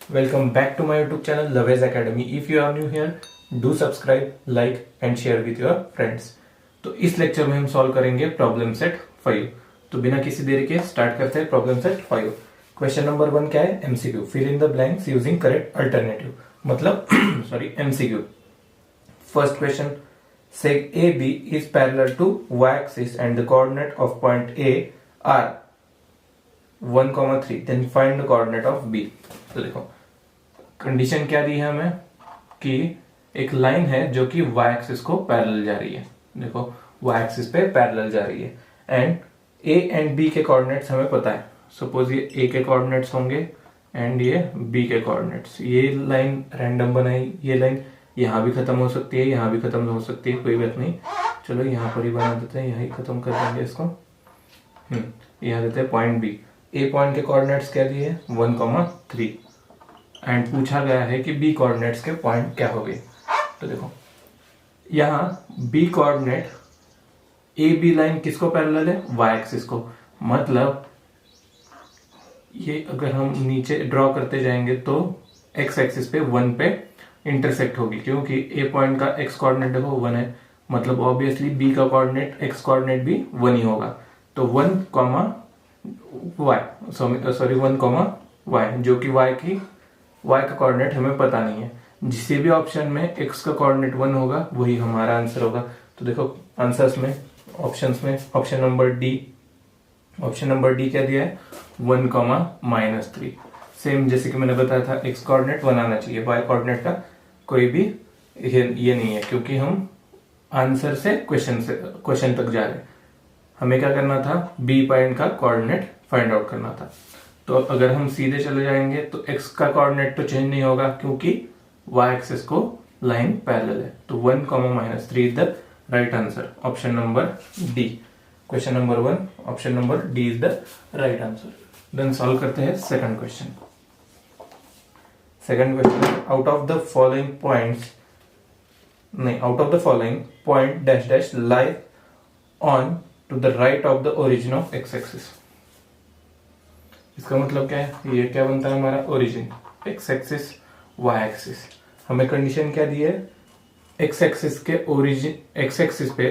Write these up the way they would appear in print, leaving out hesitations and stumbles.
Welcome back to my YouTube channel Lavez Academy. If you are new here, do subscribe, like and share with your friends. तो इस lecture में हम solve करेंगे problem set 5। तो बिना किसी देरी के स्टार्ट करते हैं प्रॉब्लम सेट 5। क्वेश्चन नंबर 1 क्या है? MCQ, fill in the blanks using correct alternative, मतलब sorry MCQ. First question, seg AB is parallel to y-axis and the coordinate of point A are 1, 3, then find the coordinate of B। तो देखो condition क्या दी है हमें कि एक line है जो कि y एक्सिस को पैरेलल जा रही है। देखो y एक्सिस पे पैरेलल जा रही है एंड a एंड b के कोऑर्डिनेट्स हमें पता है। सपोज ये a के कोऑर्डिनेट्स होंगे एंड ये b के कोऑर्डिनेट्स। ये लाइन रैंडम बनाई, ये लाइन यहाँ भी खत्म हो सकती है, यहाँ भी खत्म हो सकती है, कोई बात नहीं। चलो यहाँ पर ही बना देते हैं, यहाँ ही खत्म कर देंगे इसको। यहाँ देते हैं पॉइंट बी। ए पॉइंट के कोऑर्डिनेट्स क्या दिए? 1, 3 एंड पूछा गया है कि बी कोऑर्डिनेट्स के पॉइंट क्या हो गए। तो देखो यहाँ B coordinate A B line किसको पैरेलल है? वाई एक्सिस को। मतलब ये अगर हम नीचे ड्रॉ करते जाएंगे तो एक्स एक्सिस पे 1 पे इंटरसेक्ट होगी, क्योंकि ए पॉइंट का एक्स कोऑर्डिनेट देखो 1 है, मतलब ऑब्वियसली बी का कोऑर्डिनेट एक्स कोऑर्डिनेट भी 1 ही होगा। तो 1, वाई सॉरी 1, वाई, जो कि वाई का कोऑर्डिनेट हमें पता नहीं है। जिस भी ऑप्शन में एक्स का कोऑर्डिनेट 1 होगा वही हमारा आंसर होगा। तो देखो आंसर्स में ऑप्शंस में ऑप्शन नंबर डी क्या दिया है? 1, -3। सेम जैसे कि मैंने बताया था, एक्स कोऑर्डिनेट 1 आना चाहिए, वाई कोऑर्डिनेट का कोई भी ये नहीं है, क्योंकि हम आंसर से क्वेश्चन तक जा रहे हैं। हमें क्या करना था? बी पॉइंट का कोऑर्डिनेट फाइंड आउट करना था। तो अगर हम सीधे चले जाएंगे तो एक्स का कोऑर्डिनेट तो चेंज नहीं होगा, क्योंकि वाई एक्सिस को लाइन पैरेलल है। तो 1, -3 is the right answer, option number D. Question number 1 option number D is the right answer. Then solve करते हैं second question. Second question, out of the following point dash dash lie on to the right of the origin of x axis. इसका मतलब क्या है? ये क्या बनता है हमारा? Origin, x axis, y axis. हमें कंडीशन क्या दी है? एक्स एक्सिस पे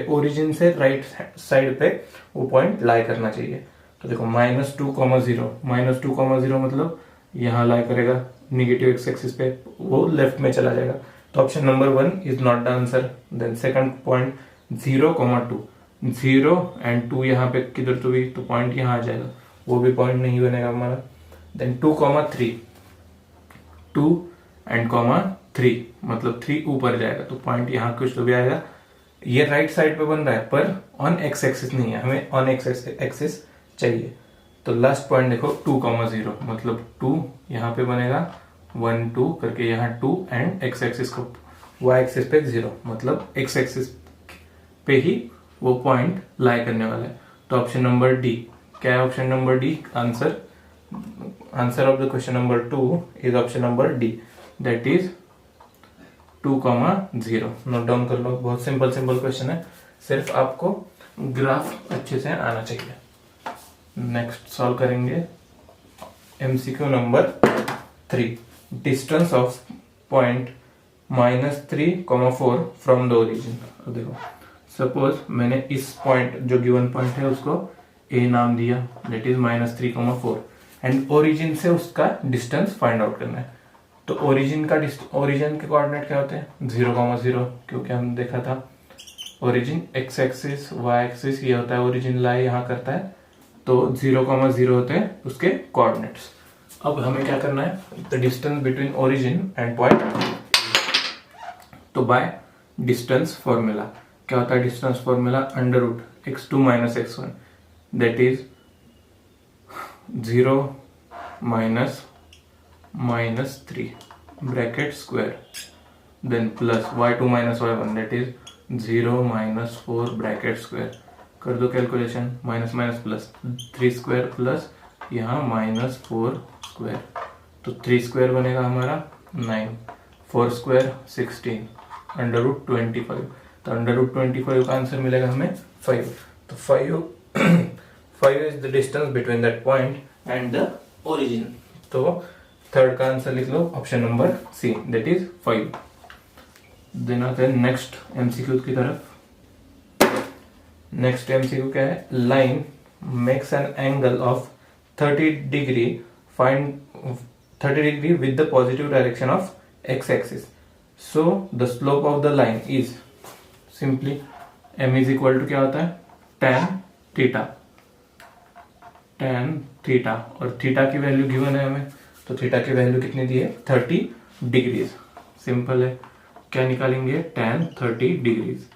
ओरिजिन से राइट साइड पे वो पॉइंट लाई करना चाहिए। तो देखो -2, मतलब यहाँ लाई करेगा, निगेटिव एक्स एक्सिस पे वो लेफ्ट में चला जाएगा। तो option number 1 is not the answer. Then second point 0, 2, 0 and 2 यहाँ पे किधर तो भी, तो पॉइंट यहाँ आ जाएगा, वो भी पॉइंट नहीं बनेगा हमारा। देन 2, 3, 2 एंड 3, मतलब 3 ऊपर जाएगा, तो पॉइंट यहाँ कुछ तो भी आएगा। ये राइट साइड पे बन रहा है पर ऑन एक्स एक्सिस नहीं है, हमें ऑन एक्स एक्सिस चाहिए। तो लास्ट पॉइंट देखो 2, 0, मतलब 2 यहाँ पे बनेगा, 1, 2 करके यहाँ 2 एंड एक्स एक्सिस को वाई एक्सिस पे 0, मतलब एक्स एक्सिस पे ही वो पॉइंट लाई करने वाला है। तो ऑप्शन नंबर डी क्या है? Option number D answer of the question number 2 is option number D, that is 2, 0। Note down कर लो, बहुत सिंपल क्वेश्चन है, सिर्फ आपको ग्राफ अच्छे से आना चाहिए। नेक्स्ट सॉल्व करेंगे MCQ number 3, distance of point -3, 4 from the origin. देखो सपोज मैंने इस पॉइंट जो गिवन पॉइंट है उसको ए नाम दिया, दैट इज -3, 4 एंड ओरिजिन से उसका डिस्टेंस फाइंड आउट करना है। तो ओरिजिन के कोऑर्डिनेट क्या होते हैं? 0, 0, क्योंकि हम देखा था origin x axis y axis ये होता है, ओरिजिन लाई यहाँ करता है, तो 0, 0 होते हैं उसके कोऑर्डिनेट्स। अब हमें क्या करना है? The distance between origin and point. तो बाय डिस्टेंस फॉर्मूला क्या होता है? Distance formula √(x2 - x1) that is 0 -3 bracket square, then plus y2 - y1 that is 0 -4 bracket square. कर दो calculation, minus plus, 3 square plus यहाँ -4 स्क्वायर, तो 3 square बनेगा हमारा 9, 4 स्क्वायर 16, √25। तो √25 का आंसर मिलेगा हमें 5। तो 5 is the distance between that point and the origin. तो थर्ड का आंसर लिख लो option number C, that is 5। Then आते हैं नेक्स्ट एमसीक्यू की तरफ। नेक्स्ट एमसीक्यू क्या है, line makes an angle of 30 degree, find 30 degree with the positive direction of x axis, so the slope of the line is, simply m is equal to क्या होता है, tan theta, tan theta, और theta की value given है हमें, तो theta की value कितनी दी है, 30 डिग्रीज। सिंपल है, क्या निकालेंगे, tan 30 डिग्रीज।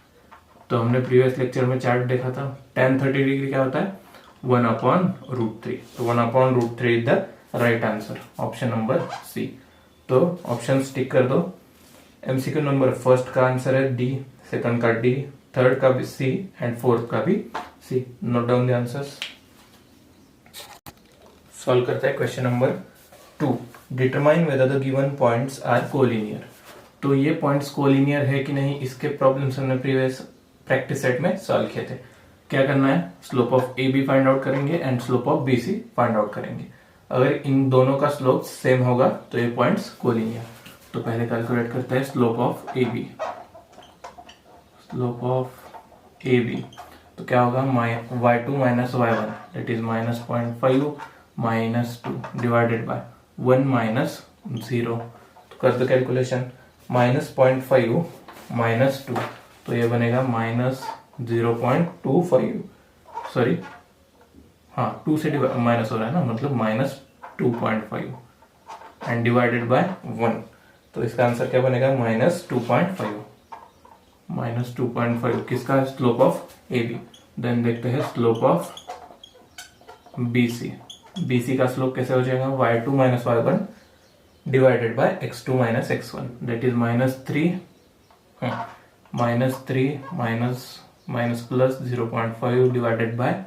तो हमने प्रीवियस लेक्चर में चार्ट देखा था, tan 30 डिग्री क्या होता है, 1/√3, तो 1/√3 is the right answer, option number C. तो ऑप्शन टिक कर दो। एमसीक्यू नंबर फर्स्ट का आंसर है डी, सेकंड का डी, थर्ड का भी सी एंड फोर्थ का भी C. Note down the answers. Solve करते हैं question number 2। Determine whether the given points are collinear. तो ये पॉइंट्स कोलिनियर है कि नहीं, इसके प्रॉब्लम्स हमने प्रीवियस प्रैक्टिस सेट में सॉल्व किए थे। क्या करना है, slope of A B find out करेंगे and slope of B C find out करेंगे। अगर इन दोनों का स्लोप सेम होगा तो ये पॉइंट्स कोलिनियर। तो पहले कैलकुलेट करते हैं slope of A B. Slope of A B तो क्या होगा, y2 minus y1 that is -0.5 -2 divided by 1 minus 0। तो कर दो कैलकुलेशन, -0.5 -2 तो ये बनेगा -0.25, सॉरी हाँ 2 से माइनस हो रहा है ना, मतलब -2.5 एंड डिवाइडेड बाय 1, तो इसका आंसर क्या बनेगा, -2.5। -2.5 किसका, slope of A B. Then देखते हैं slope of B C. B C का स्लोप कैसे हो जाएगा, y2 minus y1 divided by x2 minus x1 that is -3 minus plus 0.5 divided by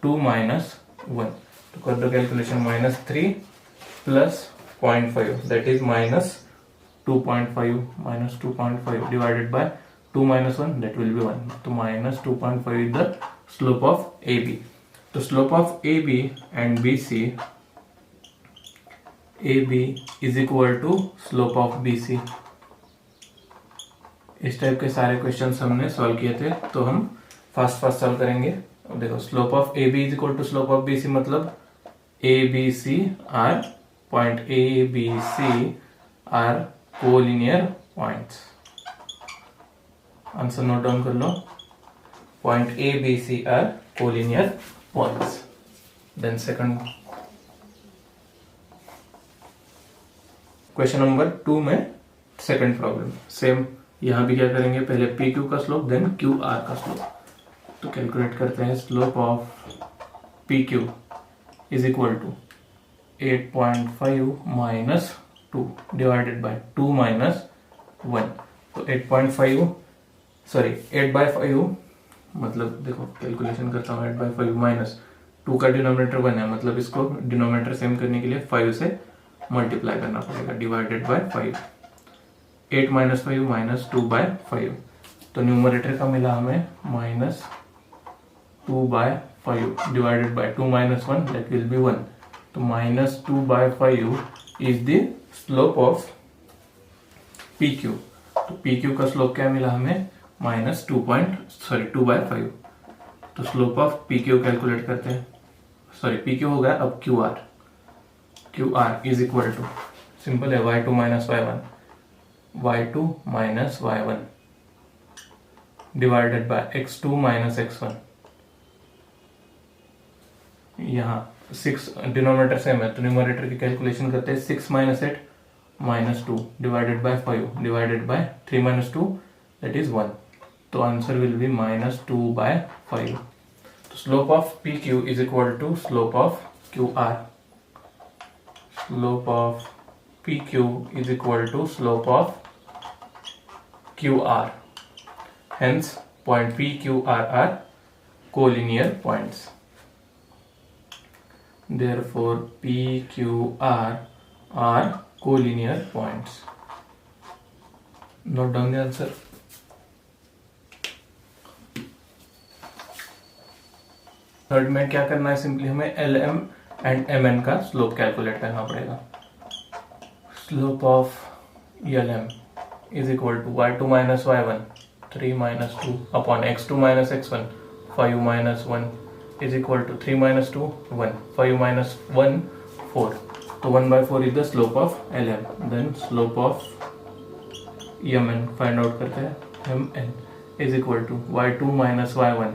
2 minus 1। तो कर दो calculation, -3 plus 0.5 that is -2.5 divided by 2 minus 1 that will be 1, तो -2.5 is the slope of AB। तो slope of AB and BC, AB is equal to slope of BC। इस type के सारे questions हमने solve किए थे, तो हम फास्ट सॉल्व करेंगे। अब देखो slope of AB is equal to slope of BC, मतलब ABC are point ABC are collinear points. Answer note down कर लो, point A B C are collinear points. Then second question number 2 में second problem same, यहां भी क्या करेंगे, पहले P Q का स्लोप देन क्यू आर का स्लोप। तो कैलकुलेट करते हैं, slope of P Q is equal to 8.5 minus 2 divided by 2 minus 1। तो 8/5 मतलब देखो कैलकुलेशन करता हूँ, 8/5 माइनस 2 का डिनोमिनेटर 1 है, मतलब इसको डिनोमिनेटर सेम करने के लिए 5 से मल्टीप्लाई करना पड़ेगा, डिवाइडेड बाय 5। 8 माइनस 5 -2/5, तो न्यूमरेटर का मिला हमें -2/5 divided by 2 minus 1 that will be 1। तो -2/5 is the slope of P Q. तो पी क्यू का स्लोप क्या मिला हमें, -2/5। तो slope of P Q calculate करते हैं, सॉरी पी क्यू हो गया, अब Q R is equal to, simple है, y2 minus y1 divided by x2 minus x1। यहाँ 6 डिनोमिनेटर सेम है, तो न्यूमरेटर की कैलकुलेशन करते हैं, 6 minus 8 -2 divided by 5 divided by 3 minus 2 that is 1। तो आंसर विल बी -2/5। तो slope of P Q is equal to slope of Q R. Slope of P Q is equal to slope of Q R. Hence point P Q R collinear points. Therefore P Q R are collinear points. Note down the answer. Third में क्या करना है, simply हमें LM and MN का slope calculate करना पड़ेगा। Slope of LM is equal to y2 minus y1 3 minus 2 upon x2 minus x1 5 minus 1 is equal to 3 minus 2 1 5 minus 1 4. So 1 by 4 is the slope of LM. Then slope of MN find out करते हैं. MN is equal to y2 minus y1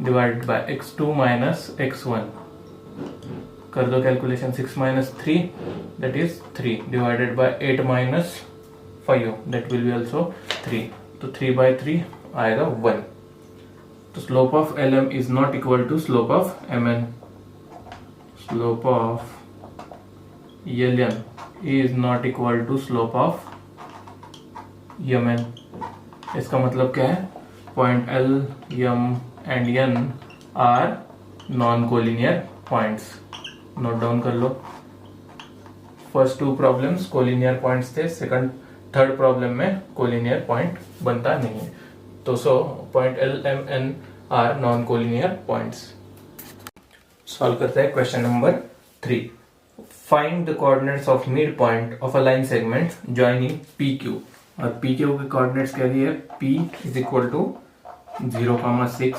divided by x2 minus x1. कर दो calculation. 6 minus 3 that is 3 divided by 8 minus 5 that will be also 3. तो 3 by 3 आएगा 1. तो slope of LM is not equal to slope of MN. Slope of LM is not equal to slope of MN. इसका मतलब क्या है? Point L, M and N are non collinear points. Note down कर लो. First two problems collinear points थे. Third problem में collinear point बनता नहीं है. तो point L, M, N are non collinear points. Solve करते हैं question number 3. Find the coordinates of mid point of a line segment joining PQ. और PQ के कोऑर्डिनेट्स क्या दिए? P is equal to 0,6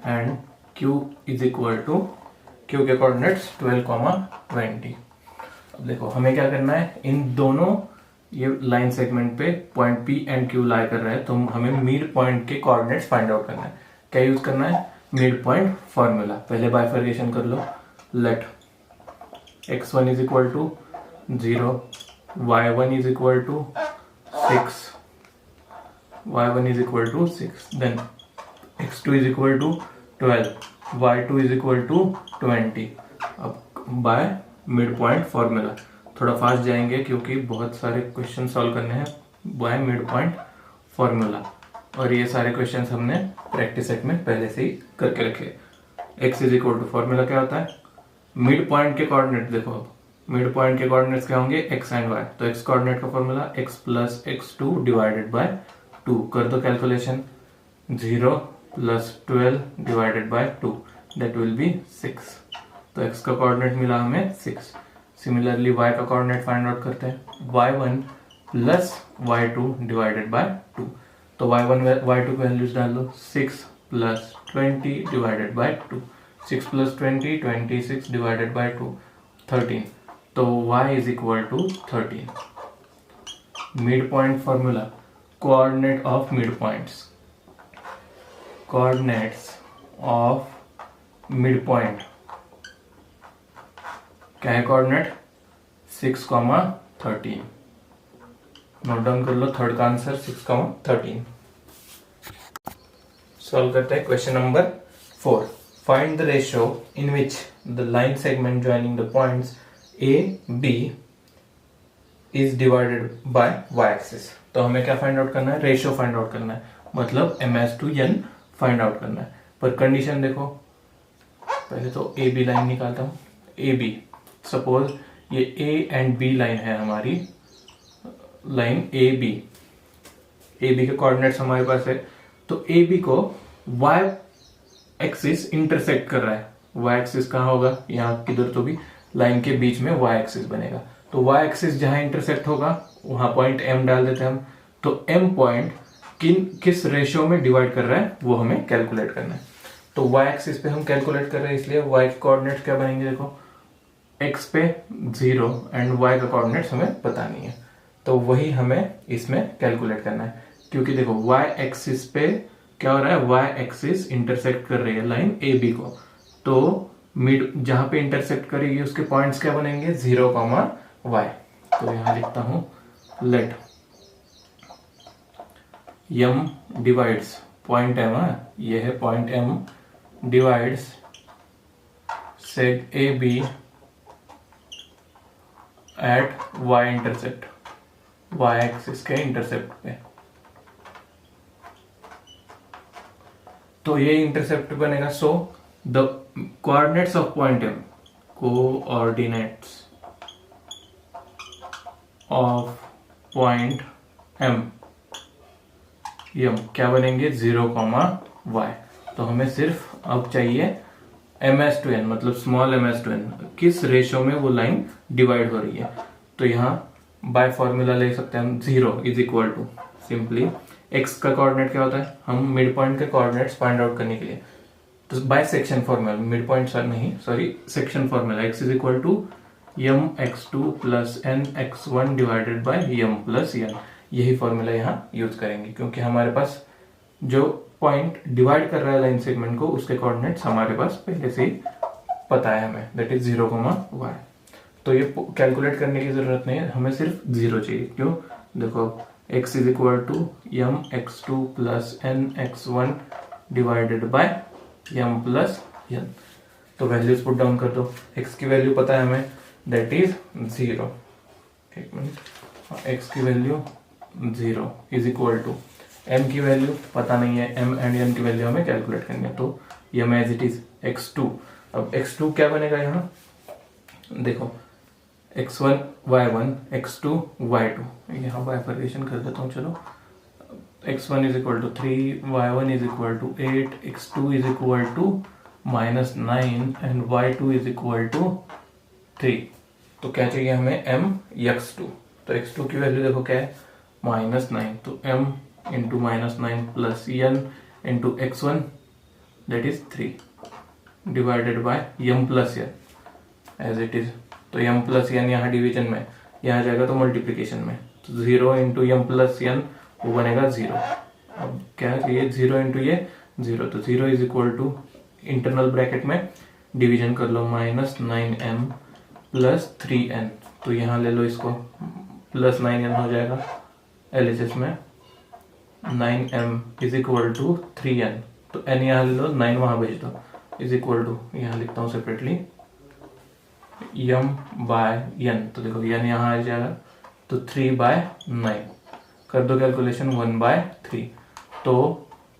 and Q is equal to Q के coordinates 12,20. अब देखो हमें क्या करना है. इन दोनों ये लाइन सेगमेंट पे point P and Q lie कर रहा है. तो हमें मिड पॉइंट के कोऑर्डिनेट्स फाइंड आउट करना है. क्या यूज करना है? Mid point formula. पहले बाइफर्केशन कर लो. Let x1 is equal to 0, y1 is equal to 6, y1 is equal to 6, then x2 is equal to 12, y2 is equal to 20. अब बाय मिड पॉइंट फॉर्मूला. थोड़ा fast जाएंगे क्योंकि बहुत सारे question solve करने हैं बाय मिड पॉइंट फॉर्मूला. और ये सारे क्वेश्चंस हमने प्रैक्टिस सेट में पहले से ही करके रखे. x is equal to formula क्या होता है? मिड पॉइंट के कोऑर्डिनेट. देखो अब मिड पॉइंट के कोऑर्डिनेट्स क्या होंगे? x and y. तो x कोऑर्डिनेट का formula x plus x2 divided by 2. कर दो calculation. 0 plus 12 divided by 2 that will be 6. तो x का कोऑर्डिनेट मिला हमें 6. सिमिलरली y का कोऑर्डिनेट फाइंड आउट करते हैं. y1 plus y2 divided by 2. तो y1 y2 वैल्यूज डाल दो. 6 plus 20 divided by 2. 6 plus 20 26 divided by 2 13. तो y is equal to 13. Mid point formula. Coordinate of mid points. Coordinates of mid point क्या है? Coordinate 6,13. Note down कर लो. Third का answer 6,13. Solve करते हैं question number 4. Find the ratio in which the line segment joining the points A, B is divided by y axis. तो हमें क्या फाइंड आउट करना है? रेशियो फाइंड आउट करना है. मतलब MS/N फाइंड आउट करना है. पर कंडीशन देखो. पहले तो AB लाइन निकालता हूं. AB सपोज ये A एंड B लाइन है हमारी. Line AB. AB के कोऑर्डिनेट्स हमारे पास है. तो AB को y एक्सिस इंटरसेक्ट कर रहा है. y एक्सिस कहाँ होगा? यहाँ किधर तो भी लाइन के बीच में y एक्सिस बनेगा. तो y एक्सिस जहां इंटरसेक्ट होगा वहां पॉइंट M डाल देते हैं हम. तो M पॉइंट किस रेशियो में डिवाइड कर रहा है वो हमें कैलकुलेट करना है. तो y एक्सिस पे हम कैलकुलेट कर रहे हैं इसलिए y के कोऑर्डिनेट्स क्या बनेंगे? देखो x पे 0 एंड y का कोऑर्डिनेट्स हमें पता नहीं है. तो वही हमें इसमें कैलकुलेट करना है. क्योंकि देखो y एक्सिस पे क्या हो रहा है? y एक्सिस इंटरसेक्ट कर रही है लाइन AB को. तो मिड जहां पे इंटरसेक्ट करेगी उसके पॉइंट्स क्या बनेंगे? 0, y. तो यहां लिखता हूं let M divides point M. ये है point M divides seg AB at y intercept. y axis के इंटरसेप्ट पे. तो ये इंटरसेप्ट बनेगा. So the coordinates of point M, coordinates of point M क्या बनेंगे? 0, y. तो हमें सिर्फ अब चाहिए MS/N मतलब स्मॉल MS/N किस रेशियो में वो लाइन डिवाइड हो रही है. तो यहाँ बाय फॉर्मूला ले सकते हैं हम, 0 is equal to simply x का कोऑर्डिनेट क्या होता है, हम मिड पॉइंट के कोऑर्डिनेट्स फाइंड आउट करने के लिए तो by section formula, mid point sir नहीं sorry section formula, x is equal to m x two plus n x one divided by m plus n, यही फॉर्मूला यहाँ use करेंगे क्योंकि हमारे पास जो पॉइंट डिवाइड कर रहा है लाइन सेगमेंट को उसके कोऑर्डिनेट्स हमारे पास पहले से ही पता है हमें, दैट इज 0, y। तो ये कैलकुलेट करने की जरूरत नहीं है, हमें सिर्फ 0 चाहिए। क्यों, देखो x is equal to m x two plus n x one divided by m plus n. तो वैल्यूज पुट डाउन कर दो, x की वैल्यू पता है हमें, दैट इज 0। एक मिनट, x की value 0 is equal to m की वैल्यू पता नहीं है, m एंड n की वैल्यू हमें कैलकुलेट करनी है, तो यम एज इट इज x2। अब x2 क्या बनेगा यहाँ, देखो x1 y1 x2 y2, यहाँ बाइफर्केशन कर देता हूँ, चलो x1 is equal to 3, y1 is equal to 8, x2 is equal to -9 and y2 is equal to 3। तो क्या चाहिए हमें, m x2। तो x2 की वैल्यू देखो क्या है, -9, तो m into -9 plus n into x1 that is 3 divided by m plus n as it is. तो m प्लस n यहाँ डिवीजन में, यहाँ जाएगा तो मल्टीप्लीकेशन में, तो 0 इंटू m प्लस n वो बनेगा 0। अब क्या चाहिए, 0 इंटू ये 0, तो 0 is equal to internal bracket में डिवीजन कर लो, -9m प्लस 3n, तो यहाँ ले लो इसको, प्लस 9n हो जाएगा LHS में, 9m is equal to 3n, तो n यहाँ ले लो, 9 वहां भेज दो, इज इक्वल टू यहाँ लिखता हूँ सेपरेटली m बाय n, तो देखो n यहाँ आ जाएगा, तो 3/9 कर दो कैलकुलेशन, 1/3। तो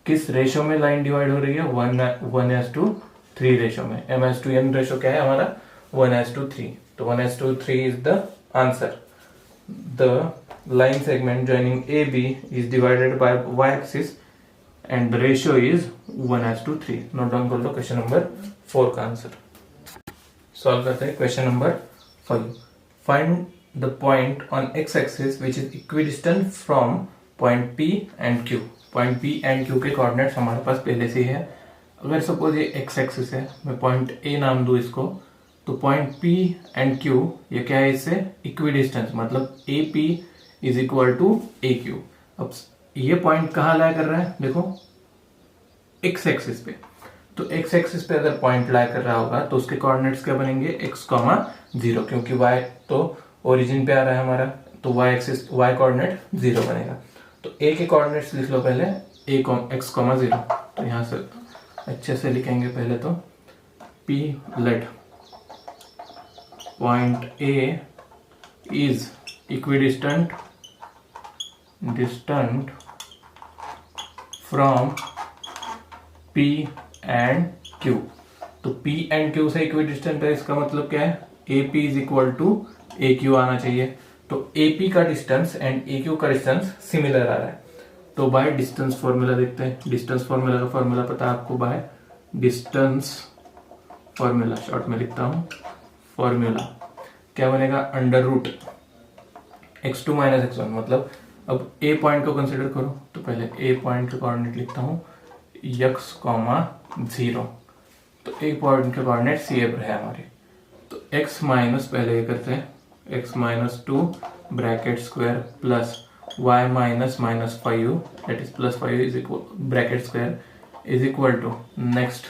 किस रेशो में लाइन डिवाइड हो रही है, 1:3 रेशो में। m:n रेशो क्या है हमारा, 1:3, तो 1:3 is the answer. The line segment joining AB is divided by y-axis and the ratio is 1:3। Note down कर लो क्वेश्चन नंबर 4 का आंसर। सॉल्व करते हैं question number 5। Find the point on x axis which is equidistant from point P and Q। Point P and Q के coordinates हमारे पास पहले से ही है। अगर सपोज ये x एक्सिस है, मैं पॉइंट A नाम दूं इसको, तो पॉइंट P and Q ये क्या है, इससे इक्विडिस्टेंस, मतलब AP is equal to AQ। अब ये पॉइंट कहाँ लाई कर रहा है, देखो x एक्सिस पे, तो x एक्सिस पे अगर पॉइंट लाई कर रहा होगा तो उसके कोऑर्डिनेट्स क्या बनेंगे, x, 0, क्योंकि y तो ओरिजिन पे आ रहा है हमारा, तो y एक्सिस y कोऑर्डिनेट 0 बनेगा। तो a के कोऑर्डिनेट्स लिख लो पहले, x, 0, तो यहाँ से अच्छे से लिखेंगे पहले तो P let point A is equidistant from P and Q। तो P एंड Q से इक्विडिस्टेंट है, इसका मतलब क्या है, AP is equal to AQ आना चाहिए। तो AP का डिस्टेंस एंड AQ का डिस्टेंस सिमिलर आ रहा है, तो बाय डिस्टेंस फॉर्मूला देखते हैं। डिस्टेंस फॉर्मूला का फॉर्मूला पता है आपको, बाय डिस्टेंस फॉर्मूला, शॉर्ट में लिखता हूं, फॉर्मूला क्या बनेगा, under root x2 minus x1, मतलब अब A पॉइंट को कंसिडर करो, तो पहले A पॉइंट के कोऑर्डिनेट लिखता हूँ x, 0, तो A पॉइंट के कोऑर्डिनेट C पर है हमारे, तो x माइनस, पहले ये करते हैं x minus 2 bracket square plus y minus -5 that is +5 is equal bracket square is equal to next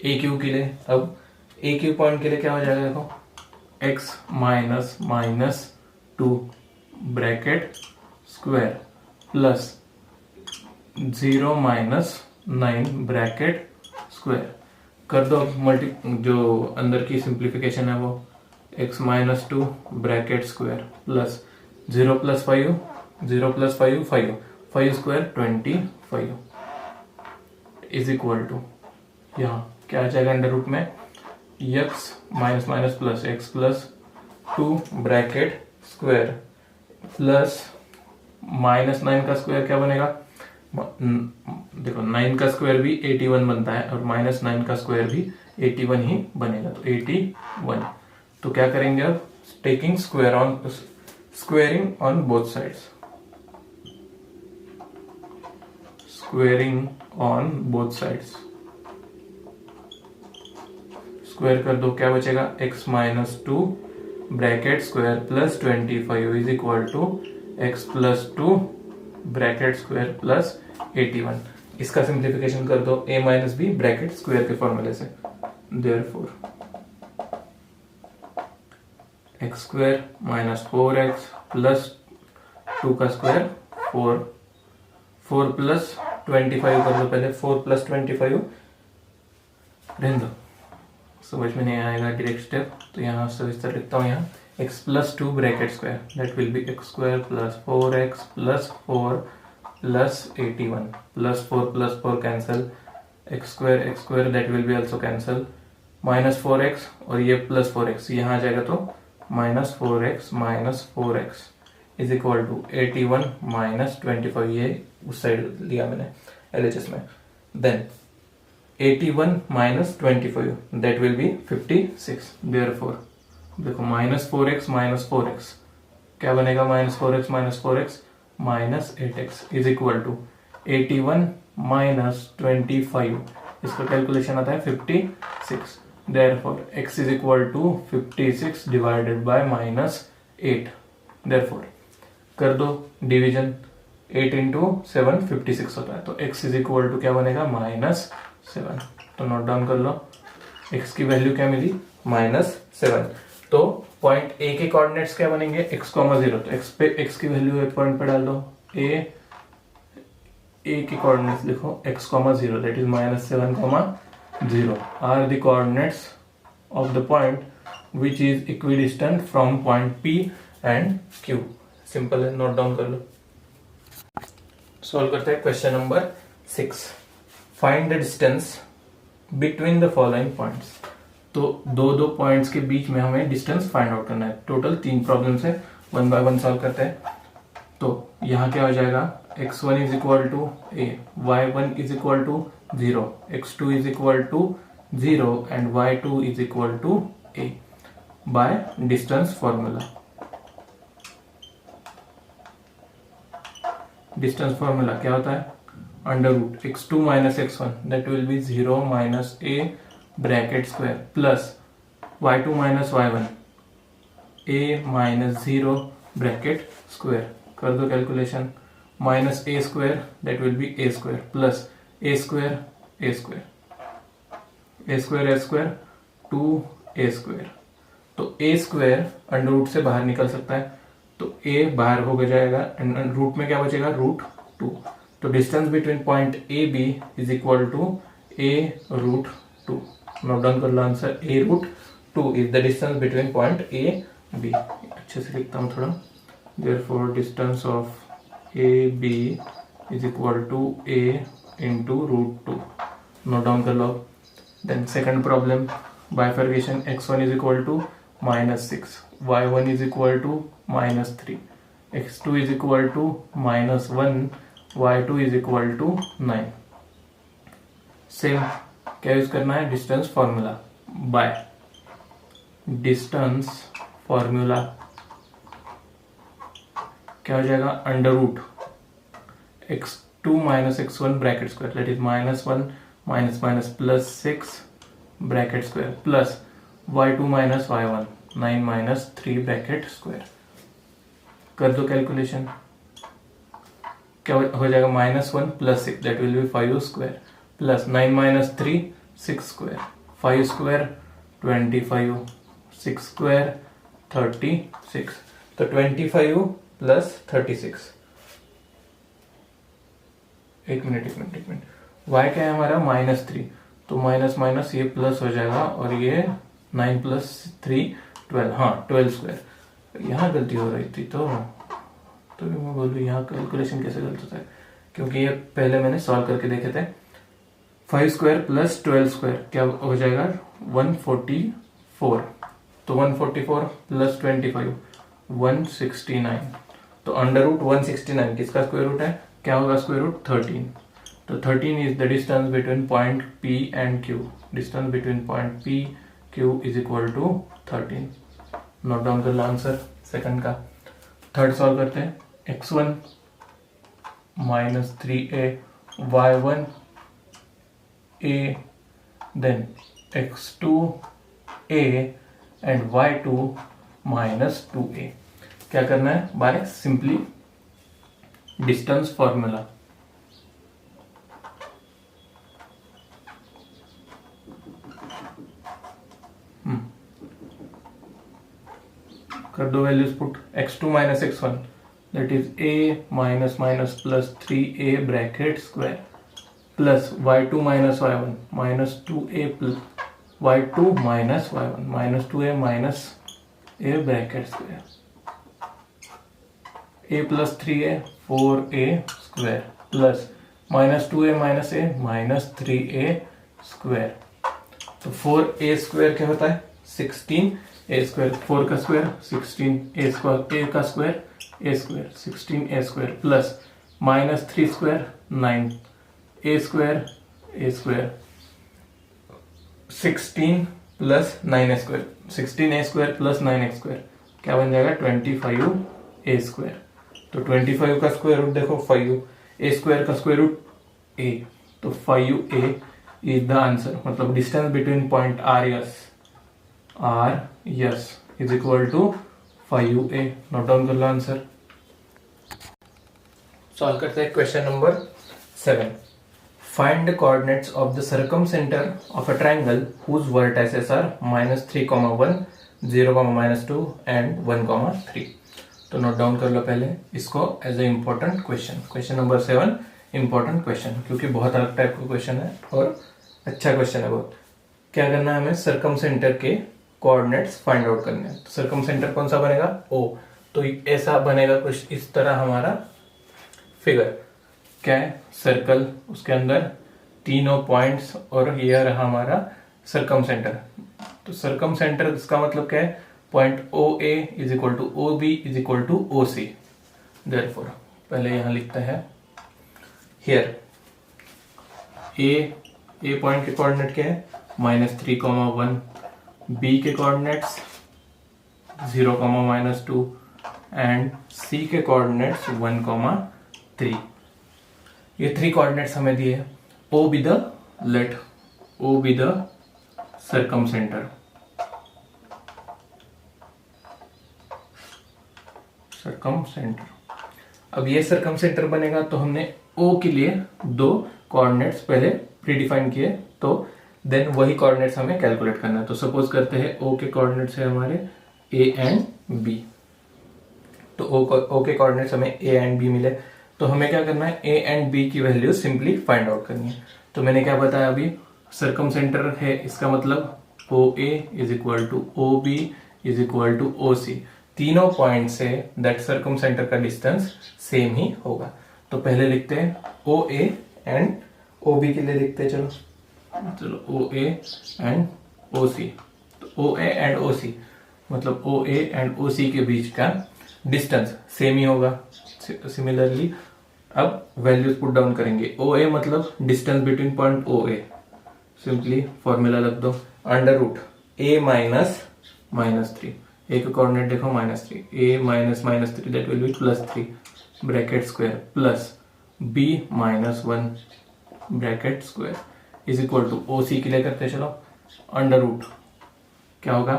AQ के लिए। अब AQ पॉइंट के लिए क्या हो जाएगा, देखो x minus -2 bracket square plus 0 -9 bracket square कर दो। मल्टी जो अंदर की सिंप्लीफिकेशन है वो x -2 bracket square plus 0 + 5 0 + 5 5 square 25 is equal to, यहाँ क्या आ जाएगा अंडर रूट में, x minus plus x plus 2 bracket square plus -9 का स्क्वायर क्या बनेगा, देखो 9 का स्क्वायर भी 81 बनता है और -9 का स्क्वायर भी 81 ही बनेगा, तो 81। तो क्या करेंगे अब, taking square on squaring on both sides, squaring on both sides, square कर दो, क्या बचेगा x minus 2 bracket square plus 25 is equal to x plus 2 bracket square plus 81। इसका सिंप्लीफिकेशन कर दो a minus b bracket square के फॉर्मूले से, therefore x square minus 4x plus 2 का स्क्वायर 4 प्लस 25 कर दो पहले, 4 प्लस 25 रहने दो, समझ में नहीं आएगा डायरेक्ट स्टेप, तो यहाँ से इस तरह लिखता हूँ, यहाँ x plus 2 bracket square that will be x square plus 4x plus 4 plus 81 plus 4 cancel, x square that will be also cancel, minus 4x और ये प्लस 4x यहाँ आ जाएगा, तो minus 4x is equal to 81 minus 25, ये उस side लिया मैंने LHS में, then 81 minus 25 that will be 56, therefore देखो माइनस 4x क्या बनेगा, minus 4x minus 8x is equal to 81 minus 25, इसका कैलकुलेशन आता है 56, therefore x is equal to 56 divided by minus 8, therefore कर दो डिवीजन, 8 इंटू 7 56 होता है, तो x इज इक्वल टू क्या बनेगा माइनस 7, तो नोट डाउन कर लो, x की वैल्यू क्या मिली -7, तो पॉइंट A के कोऑर्डिनेट्स क्या बनेंगे x, 0, तो x की वैल्यू एक पॉइंट पे डाल दो, A के कोऑर्डिनेट्स लिखो x, 0 that is -7, 0 are the coordinates of the point which is equidistant from point P and Q, simple है, नोट डाउन कर लो। सॉल्व करते हैं question number 6, find the distance between the following points, तो दो points के बीच में हमें डिस्टेंस फाइंड आउट करना है, टोटल 3 प्रॉब्लम्स है, 1 बाय 1 सॉल्व करते हैं, तो यहाँ क्या हो जाएगा, x1 is equal to a, y1 is equal to 0, x2 is equal to 0 and y2 is equal to a by distance formula, distance formula क्या होता है, under root x2 minus x1 that will be 0 minus a bracket square plus y2 minus y1 a minus 0 bracket square, कर दो calculation, minus a square that will be a square plus a square 2a square, तो a square under root से बाहर निकल सकता है, तो a बाहर हो जाएगा, रूट में क्या बचेगा √2, तो distance between point A B is equal to a√2, note down कर लो answer, a√2 is the distance between point A B, अच्छे से लिखता हूँ थोड़ा, therefore distance of A B is equal to a into √2, note down कर लो। Then second problem, bifurcation x1 is equal to -6, y1 is equal to -3, x2 is equal to -1, y2 is equal to 9, same क्या use करना है, distance formula, by distance formula क्या हो जाएगा, under root x2 minus x1 bracket square that is -1 minus minus plus 6 bracket square plus y2 minus y1 9 minus 3 bracket square, कर दो calculation, क्या हो जाएगा, -1 plus 6 that will be 5 square plus 9 minus 3 6 square, 5 square 25, 6 square 36, तो 25 plus 36, एक minute, y क्या है हमारा -3, तो माइनस माइनस ये प्लस हो जाएगा और ये 9 प्लस 3 12, हाँ 12 स्क्वायर, यहाँ गलती हो रही थी, तो मैं बोलूँ यहाँ कैलकुलेशन कैसे गलत होता है, क्योंकि ये पहले मैंने सॉल्व करके देखे थे, 5 स्क्वायर प्लस 12 स्क्वायर क्या हो जाएगा 144, तो 144 प्लस 25 169, तो अंडर रूट 169 किसका स्क्वायर रूट है, क्या होगा स्क्वायर रूट 13, तो 13 is the distance between point P and Q, distance between point P Q is equal to 13, note down कर लो आंसर सेकंड का। थर्ड सॉल्व करते हैं, x1 minus 3a y1 a then x2 a and y2 minus 2a। क्या करना है, by simply distance formula. कर दो values put, x2 minus x1 that is a minus minus plus 3a bracket square plus y2 minus y1 minus 2a plus y2 minus y1 minus 2a minus a bracket square a plus 3a 4a square plus minus 2a minus a minus 3a square. तो 4a square क्या होता है 16 a square, 4 का square 16 a square, a का square a square 16 a square plus minus 3 square 9 a square a square 16 plus 9 square 16 a square plus 9 square क्या बन जाएगा 25 a square. तो 25 का स्क्वायर रूट देखो 5 a स्क्वायर का स्क्वायर रूट a, तो 5a is the answer. मतलब distance between point R yes is equal to 5a। Note down कर लो आंसर। सॉल्व करते हैं question number 7। Find the coordinates of the circumcentre of a triangle whose vertices are -3,1 0,-2 and 1,3। तो note down कर लो पहले इसको as a important question. Question number 7 important question, क्योंकि बहुत अलग टाइप का क्वेश्चन है और अच्छा क्वेश्चन है बहुत। क्या करना है हमें, सर्कमसेंटर के कोऑर्डिनेट्स फाइंड आउट करने हैं। तो सर्कमसेंटर कौन सा बनेगा O, तो ऐसा बनेगा कुछ इस तरह हमारा फिगर। क्या है, सर्कल, उसके अंदर तीनों पॉइंट्स और ये रहा हमारा सर्कमसेंटर। तो सर्कमसेंटर इसका मतलब क्या है, point OA is equal to OB is equal to OC। Therefore पहले यहां लिखते हैं हियर A पॉइंट के कोऑर्डिनेट क्या है -3,1, B के कोऑर्डिनेट्स 0,-2 एंड C के कोऑर्डिनेट्स 1,3। ये 3 कोऑर्डिनेट्स हमें दिए हैं। O be the circumcentre. अब ये सर्कमसेंटर बनेगा तो हमने O के लिए 2 कोऑर्डिनेट्स पहले प्रीडिफाइन किए, तो देन वही कोऑर्डिनेट्स हमें कैलकुलेट करना है। तो सपोज करते हैं O के कोऑर्डिनेट्स है हमारे A एंड B। तो O के कोऑर्डिनेट्स हमें A एंड B मिले, तो हमें क्या करना है, A एंड B की वैल्यू सिंपली फाइंड आउट करनी है। तो मैंने क्या बताया अभी, सर्कमसेंटर है, इसका मतलब OA is equal to OB is equal to OC। तीनों पॉइंट से दैट सर्कमसेंटर का डिस्टेंस सेम ही होगा। तो पहले लिखते हैं OA एंड OB के लिए लिखते हैं, चलो OA एंड OC। तो OA एंड OC मतलब OA एंड OC के बीच का डिस्टेंस सेम ही होगा। सिमिलरली अब वैल्यूज पुट डाउन करेंगे। OA मतलब distance between point OA, simply formula लग दो, under root A minus -3, A का कोऑर्डिनेट देखो -3, A minus -3 that will be +3 bracket square plus B -1 bracket square is equal to OC के लिए करते चलो, अंडर रूट क्या होगा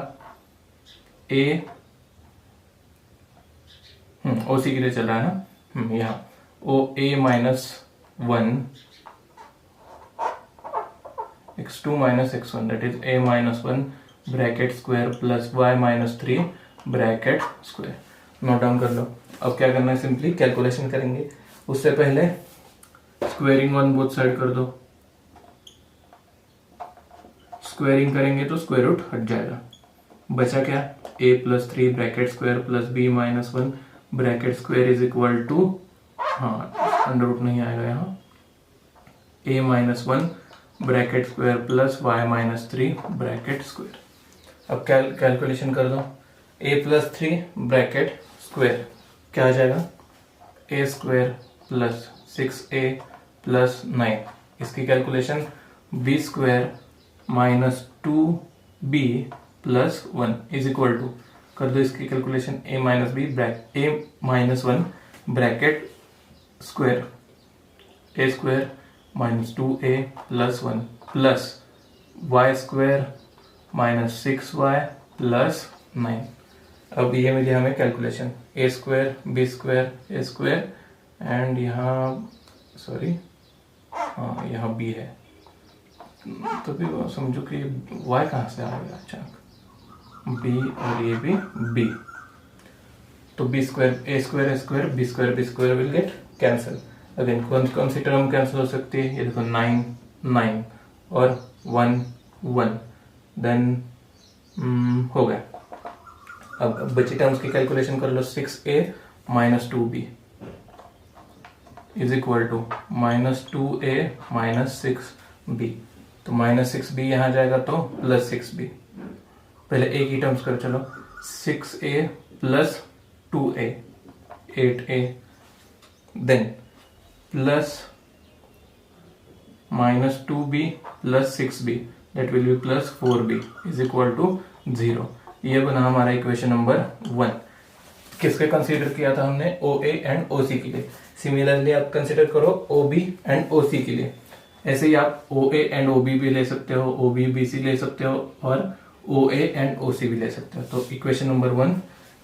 A OC के लिए चल रहा है ना, यहाँ OA -1 x2 minus x1 that is A -1 bracket square plus y -3 bracket square. Note down कर लो। अब क्या करना है, सिंपली कैलकुलेशन करेंगे। उससे पहले स्क्वेयरिंग ऑन बोथ साइड कर दो। स्क्वेयरिंग करेंगे तो स्क्वायर रूट हट जाएगा, बचा क्या A +3 bracket square plus B -1 bracket square is equal to, under root नहीं आएगा यहाँ, A -1 bracket square plus y -3 bracket square. अब कैलकुलेशन कर दो। A +3 ब्रैकेट स्क्वायर क्या आ जाएगा, A square plus 6A plus 9, इसकी calculation B square -2B plus 1 is equal to, कर दो इसकी calculation, a minus b a minus 1 bracket square a square minus 2a plus 1 plus y square minus 6y plus 9। अब ये मिली हमें calculation a square b square a square and यहाँ sorry हाँ यहाँ b है, तो भी समझो कि y कहाँ से आ गया अचानक, b और ये भी b, तो b square a square b square will get cancel. Again कौन सी टर्म कैंसिल हो सकती है, ये देखो 9 और 1 देन हो गया। अब बची टर्म्स की कैलकुलेशन कर लो, 6a minus 2b is equal to minus 2a minus 6b, तो माइनस 6b यहाँ जाएगा तो प्लस 6b। पहले a की टर्म्स कर चलो, 6a plus 2a 8a then plus minus 2b plus 6b that will be plus 4b is equal to 0। ये बना हमारा इक्वेशन नंबर 1। किसके कंसीडर किया था हमने, OA एंड OC के लिए। सिमिलरली आप कंसीडर करो OB एंड OC के लिए। ऐसे ही आप OA एंड OB भी ले सकते हो, OB BC ले सकते हो और OA एंड OC भी ले सकते हो। तो इक्वेशन नंबर 1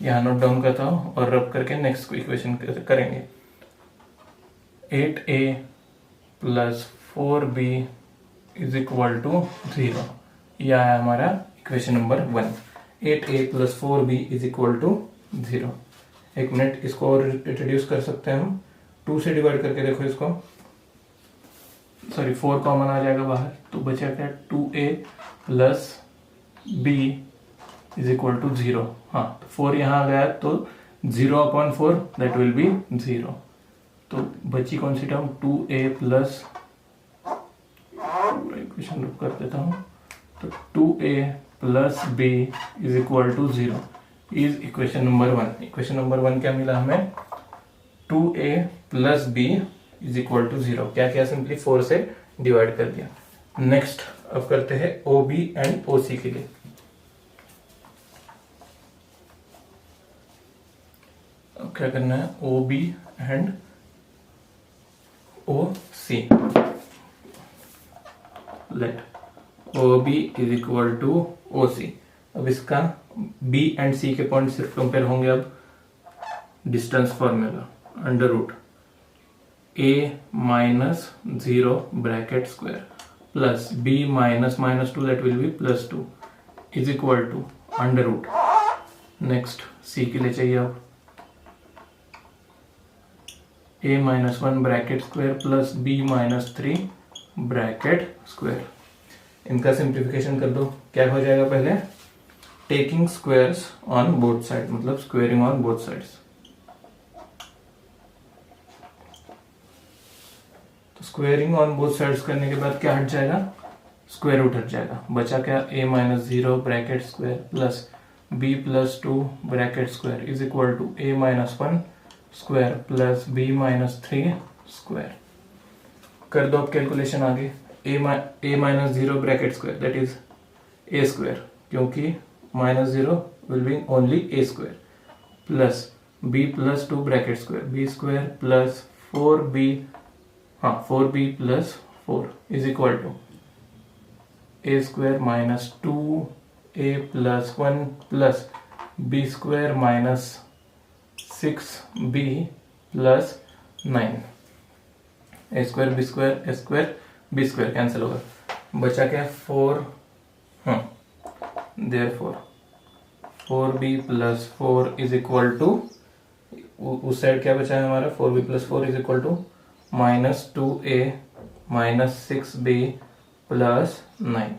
यहाँ नोट डाउन करता हूँ और रब करके नेक्स्ट इक्वेशन करेंगे। 8a plus 4b is equal to 0। यह है हमारा equation number 1। 8a plus 4b is equal to 0। एक मिनट, इसको और रिड्यूस कर सकते हैं हम, 2 से डिवाइड करके देखो इसको, सॉरी 4 कॉमन आ जाएगा बाहर, तो बचा क्या 2a plus b is equal to 0। हाँ, 4 यहाँ आ गया तो 0/4 दैट विल बी 0। तो बची कौन सी term, 2a plus, equation look कर देता हूँ, तो 2a plus b is equal to 0 is equation number 1। Equation number 1 क्या मिला हमें, 2a plus b is equal to 0। क्या किया, सिंपली 4 से डिवाइड कर दिया। नेक्स्ट अब करते हैं OB एंड OC के लिए। अब क्या करना है, OB and OC। Let OB is equal to OC। अब इसका B एंड C के पॉइंट सिर्फ कंपेयर होंगे। अब distance formula under root a minus 0 bracket square plus b minus -2 that will be plus 2 is equal to under root. Next C के लिए चाहिए अब a minus 1 bracket square plus b minus 3 bracket square. इनका simplification कर दो, क्या हो जाएगा, पहले taking squares on both side, मतलब स्क्वेयरिंग ऑन बोथ साइड्स। तो स्क्वेयरिंग ऑन बोथ साइड्स करने के बाद क्या हट जाएगा, स्क्वायर रूट हट जाएगा। बचा क्या, a minus 0 bracket square plus b plus 2 bracket square is equal to a minus 1 square plus b minus 3 square. कर दो अब कैलकुलेशन आगे, a minus 0 bracket square that is a square, क्योंकि minus 0 will be only a square, plus b plus 2 bracket square b square plus 4b, हाँ 4b plus 4 is equal to a square minus 2a plus 1 plus b square minus 6b plus 9। a square b square b square cancel होगा, बचा क्या 4, therefore 4b plus 4 is equal to, उस side क्या बचा है हमारा, 4b plus 4 is equal to minus 2a minus 6b plus 9।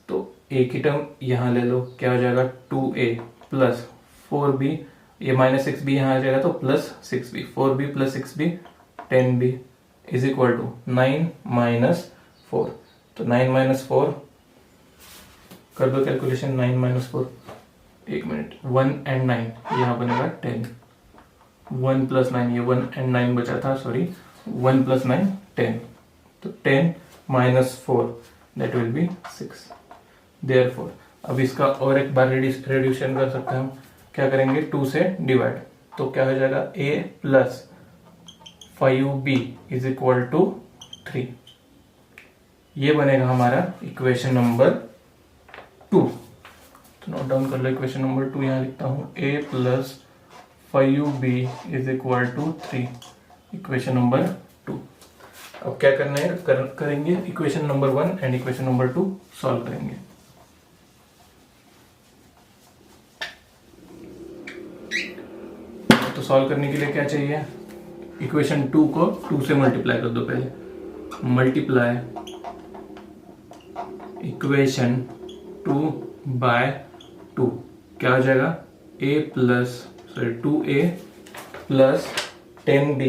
तो a की टर्म यहाँ ले लो, क्या हो जाएगा 2a प्लस 4b, ये माइनस 6b यहाँ आ जाएगा तो plus 6b, 4b plus 6b 10b is equal to 9 minus 4। तो 9 माइनस 4 कर दो कैलकुलेशन, 9 माइनस 4, एक मिनट, 1 एंड 9 यहाँ बनेगा 10, 1 प्लस 9, ये 1 एंड 9 बचा था, सॉरी 1 प्लस 9 10, तो 10 minus 4 that will be 6। Therefore अब इसका और एक बार रेड्यूशन कर सकते हैं हम। क्या करेंगे, 2 से डिवाइड, तो क्या हो जाएगा a plus 5b is equal to 3। ये बनेगा हमारा इक्वेशन नंबर 2। तो नोट डाउन कर लो इक्वेशन नंबर 2, यहाँ लिखता हूँ a plus 5b is equal to 3, equation number 2। अब क्या करना है, करेंगे equation number 1 and equation number 2 solve करेंगे। तो सॉल्व करने के लिए क्या चाहिए, इक्वेशन 2 को 2 से मल्टीप्लाई कर दो पहले। मल्टीप्लाई इक्वेशन 2 बाय 2, क्या हो जाएगा a plus 2a plus 10b,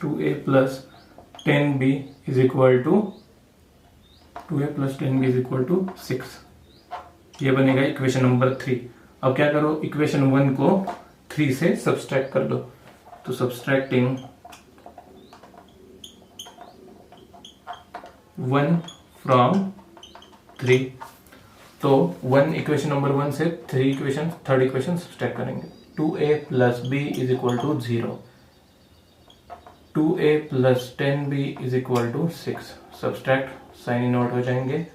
2a plus 10b is equal to 2a plus 10b is equal to 6। ये बनेगा इक्वेशन नंबर 3। अब क्या करो, इक्वेशन 1 को 3 से सब्सट्रैक्ट कर दो। तो सब्सट्रैक्टिंग 1 फ्रॉम 3, तो 1 इक्वेशन नंबर 1 से 3 इक्वेशन, थर्ड इक्वेशन सब्सट्रैक्ट करेंगे। 2a plus b is equal to 0, 2a plus 10b is equal to 6। Subtract sign इन आउट हो जाएंगे,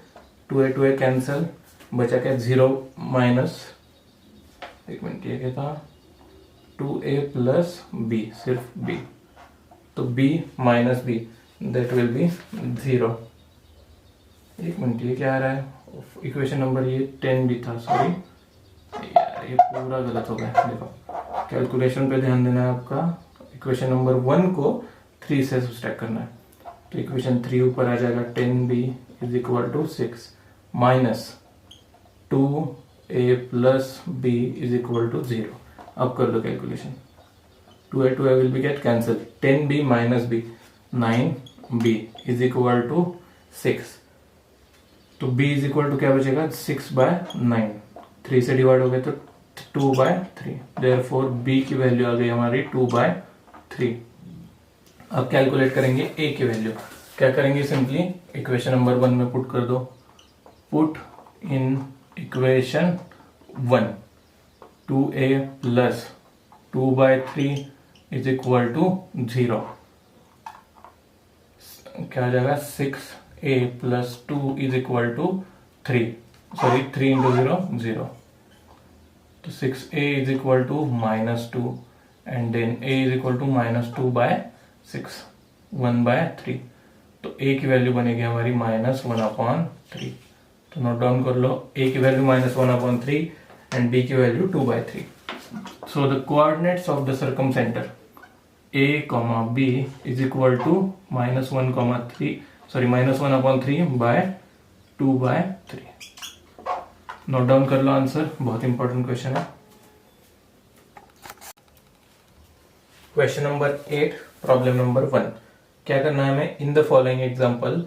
2a कैंसिल, बचा क्या 0 माइनस, एक मिनट ये क्या था, 2a प्लस b, सिर्फ b, तो b minus b that will be 0। एक मिनट ये क्या आ रहा है, इक्वेशन नंबर ये 10 भी था, सॉरी यार ये पूरा गलत हो गया। देखो कैलकुलेशन पे ध्यान देना है आपका। इक्वेशन नंबर 1 को 3 से सब्सट्रैक्ट करना है, तो इक्वेशन 3 ऊपर आ जाएगा 10b is equal to 6 minus 2a plus b is equal to 0। अब कर लो calculation, 2a will be get cancel, 10b minus b 9b is equal to 6। तो b इज इक्वल टू क्या बचेगा 6 बाय 9, 3 से डिवाइड हो गए तो 2 बाय 3, देयरफॉर b की वैल्यू आ गई हमारी 2 बाय 3। अब कैलकुलेट करेंगे a की वैल्यू। क्या करेंगे, सिंपली इक्वेशन नंबर 1 में पुट कर दो। Put in equation 1 2a plus 2 by 3 is equal to 0। क्या हो जाएगा 6a plus 2 is equal to 3, sorry 3 into 0 0, तो 6a is equal to minus 2 and then a is equal to minus 2 by 6, 1 by 3, तो a की value बनेगी हमारी minus 1/3। तो note down कर लो, a की वैल्यू माइनस 1/3 एंड b की value 2/3। So the coordinates of the circumcentre a, b is equal to minus 1,3, sorry minus 1/3 by 2/3। Note down कर लो आंसर, बहुत इंपॉर्टेंट क्वेश्चन है। Question number 8, problem number 1। क्या करना है हमें, in the following example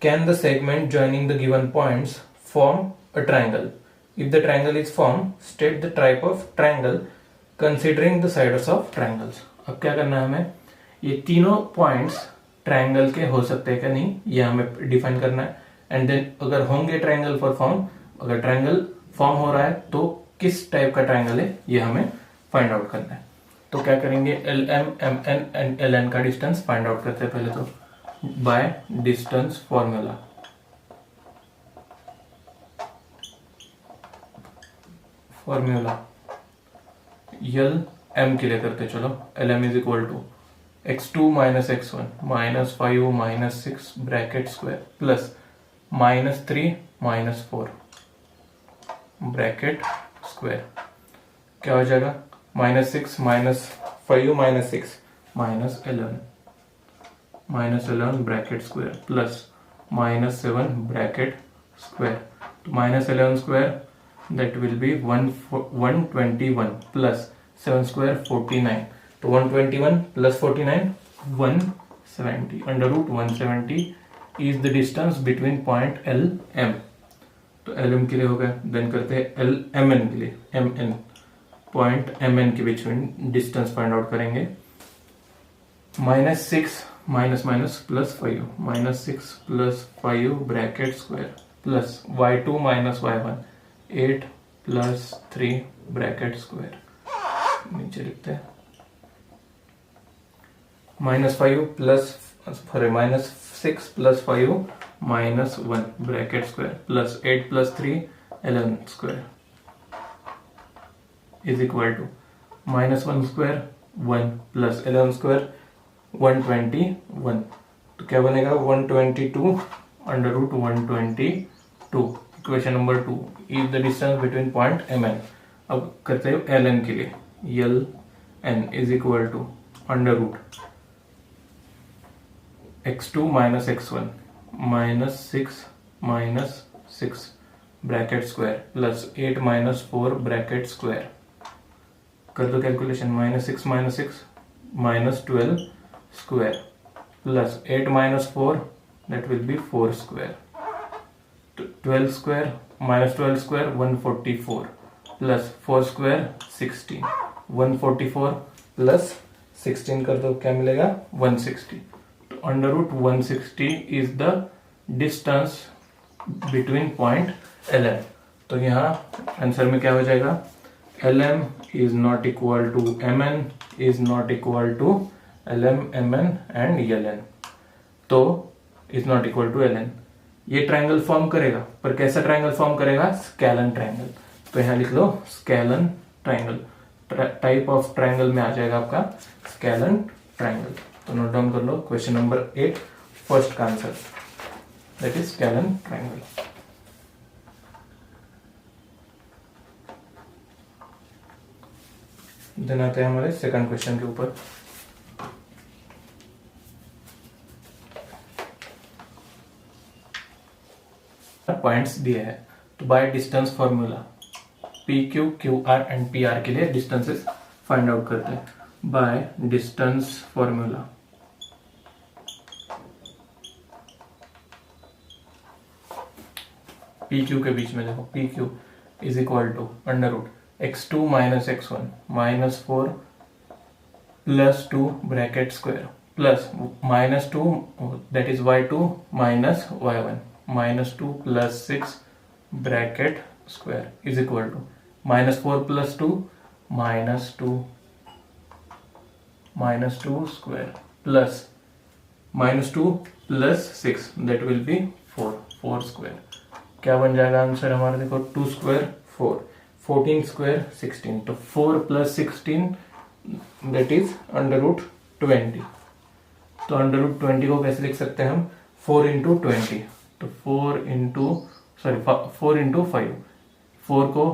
can the segment joining the given points form a triangle, if the triangle is form state the type of triangle considering the sides of triangles. अब क्या करना है हमें, ये तीनों पॉइंट्स ट्राइंगल के हो सकते हैं क्या नहीं, ये हमें डिफाइन करना है। एंड देन अगर होंगे ट्राइंगल फॉर फॉर्म, अगर ट्राइंगल फॉर्म हो रहा है तो किस टाइप का ट्राइंगल है ये हमें फाइंड आउट करना है। तो क्या करेंगे, LM, MN एंड LN का डिस्टेंस फाइंड आउट करते हैं पहले तो bye distance formula. Formula LM के लिए करते चलो, LM is equal to x2 minus x1 minus 5 minus 6 bracket square plus minus 3 minus 4 bracket square. क्या हो जाएगा, minus 6 minus 5 minus 6 minus 11 bracket square plus minus 7 bracket square. तो minus 11 square that will be 121 plus 7 square 49, तो 121 plus 49 170, under root 170 is the distance between point L M। तो LM के लिए हो गया, देन करते हैं LMN के लिए, MN पॉइंट MN के बीच में डिस्टेंस फाइंड आउट करेंगे। -6 minus minus plus 5, -6 plus 5 bracket square plus y2 minus y1 8 plus 3 bracket square, नीचे लिखते हैं minus 6 plus 5 minus 1 bracket square plus 8 plus 3 11 square is equal to minus 1 square 1 plus 11 square 121। तो क्या बनेगा 122 under root 122। Equation number 2 is the distance between point mn। अब करते हैं ln के लिए, ln is equal to under root x2 minus x1 minus 6 bracket square plus 8 minus 4 bracket square. कर दो calculation, minus 6 minus 12 square plus 8 minus 4 that will be 4 square, 12 square minus 12 square 144 plus 4 square 16, 144 plus 16 कर दो क्या मिलेगा 160। तो under root 160 is the distance between point LM। तो यहाँ answer में क्या हो जाएगा, LM is not equal to MN is not equal to LM MN and LN। तो is not equal to LN। ये ट्राइंगल फॉर्म करेगा, पर कैसा ट्राइंगल फॉर्म करेगा, स्केलन ट्राइंगल। तो यहां लिख लो scalene triangle, type of triangle में आ जाएगा आपका स्केलन ट्राइंगल। तो नोट डाउन कर लो क्वेश्चन नंबर 8 फर्स्ट का answer, that is scalene triangle. Then आते हैं हमारे सेकंड क्वेश्चन के ऊपर। पॉइंट्स दिए हैं, तो bye distance formula PQ, QR and PR के लिए डिस्टेंसेस फाइंड आउट करते हैं। बाय डिस्टेंस फॉर्मूला PQ के बीच में देखो, PQ is equal to under root x2 minus x1 minus 4 plus 2 bracket square plus minus 2 that is y2 minus y1 minus 2 plus 6 bracket square is equal to minus 4 plus 2 minus 2 square plus minus 2 plus 6 that will be 4 square. क्या बन जाएगा answer हमारा, देखो 2 square 4, 14 square 16। तो 4 plus 16 that is under root 20। तो under root 20 को कैसे लिख सकते हैं हम, 4 इंटू 20। तो 4 इंटू 5, 4 को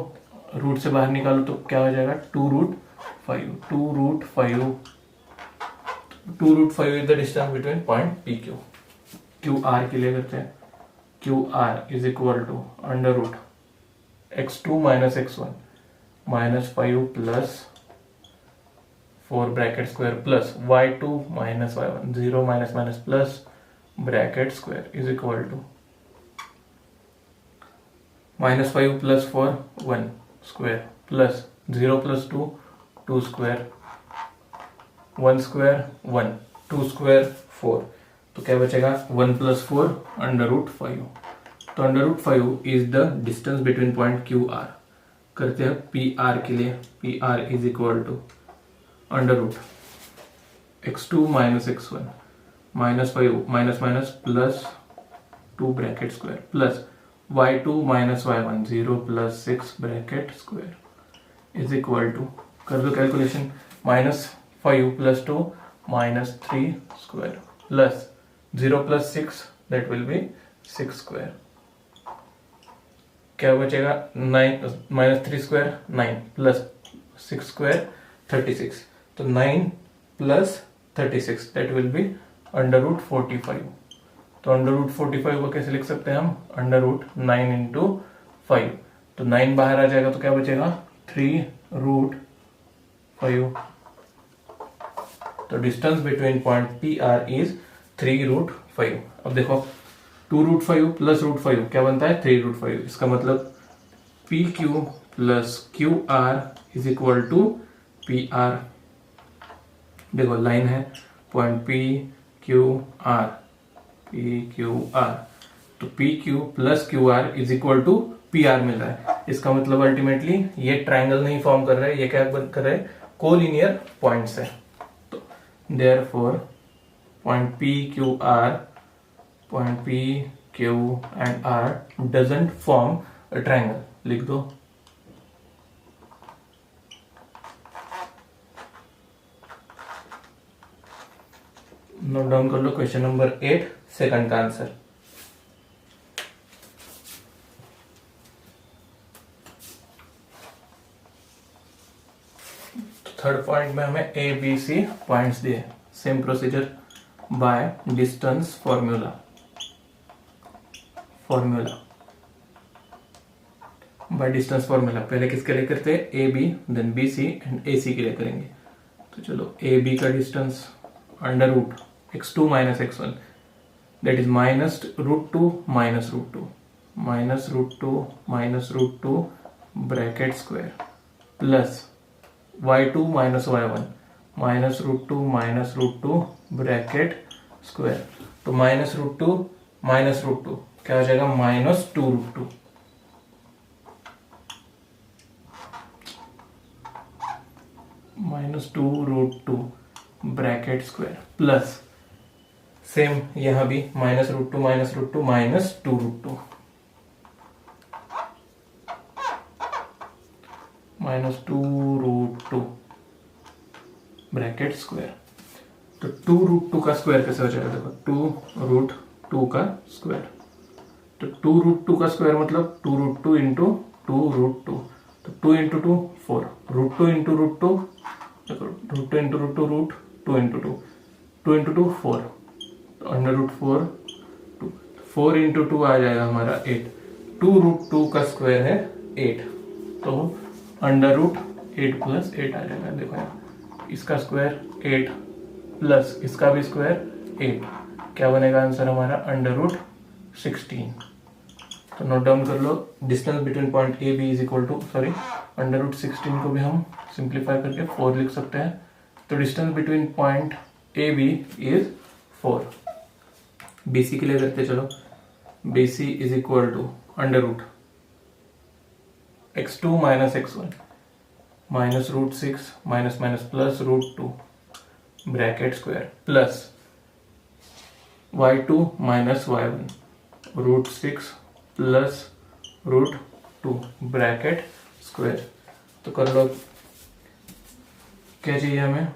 रूट से बाहर निकालो तो क्या हो जाएगा 2 root 5 is the distance between point PQ। QR के लिए करते हैं, QR is equal to under root x2 minus x1 minus 5 plus 4 bracket square plus y2 minus y1 0 minus minus plus bracket square is equal to minus 5 plus 4 1 square plus 0 plus 2 square 1 square 1 2 square 4। तो क्या बचेगा 1 plus 4 under root 5। तो under root 5 is the distance between point QR। करते हैं PR के लिए, PR is equal to under root x2 minus x1 minus 5 minus minus plus 2 bracket square plus y2 minus y1 0 plus 6 bracket square is equal to, कर दो calculation, minus 5 plus 2 minus 3 square plus 0 plus 6 that will be 6 square. क्या बचेगा 9 minus 3 square 9 plus 6 square 36। तो 9 plus 36 that will be under root 45। तो under root 45 को कैसे लिख सकते हैं हम, अंडर रूट 9 इंटू 5। तो 9 बाहर आ जाएगा तो क्या बचेगा 3 रूट 5। तो distance between point PR is 3 root 5। अब देखो 2 रूट 5 प्लस रूट 5 क्या बनता है 3 रूट 5। इसका मतलब PQ plus QR is equal to PR। देखो लाइन है पॉइंट PQR। तो P Q plus Q R is equal to P R मिल रहा है। इसका मतलब अल्टीमेटली ये ट्राइंगल नहीं फॉर्म कर रहा है, ये क्या कर रहा है, कोलिनियर पॉइंट्स है। तो therefore point P Q and R doesn't form a triangle. लिख दो। नोट डाउन कर लो क्वेश्चन नंबर 8 सेकंड का आंसर। थर्ड पॉइंट में हमें ए बी सी पॉइंट्स दिए। Same procedure by distance formula by distance formula. पहले किसके लिए करते हैं, A B, then B C and A C के लिए करेंगे। तो चलो ए बी का distance under root x2 minus x1 that is minus root two minus root two bracket square plus y2 minus y1 minus root two bracket square. तो minus root two क्या हो जाएगा, minus two root two. Minus two root two bracket square plus same यहां भी minus root two minus two root two minus two root two bracket square. तो two root two का square कैसे हो जाएगा, देखो टू रूट टू का square. तो टू रूट टू का स्क्वायर मतलब two root two into two root two. तो two into two four, root two into root two, देखो root two into root two, root two into two, two into two four, तो under root four two, four into two आ जाएगा हमारा 8। Two root two का square है 8, तो under root 8 plus 8 आ जाएगा। देखो यार इसका स्क्वायर 8 प्लस इसका भी स्क्वायर 8, क्या बनेगा आंसर हमारा, अंडर रूट 16। तो नोट डाउन कर लो, distance between point A B is equal to, sorry under root 16 को भी हम सिंप्लीफाई करके 4 लिख सकते हैं। तो distance between point A B is 4। B C के लिए करते चलो, B C is equal to under root x2 minus x1 minus root 6 minus minus plus root 2 bracket square plus y2 minus y1 root 6 plus root 2 bracket square. तो कर लो, क्या चाहिए हमें,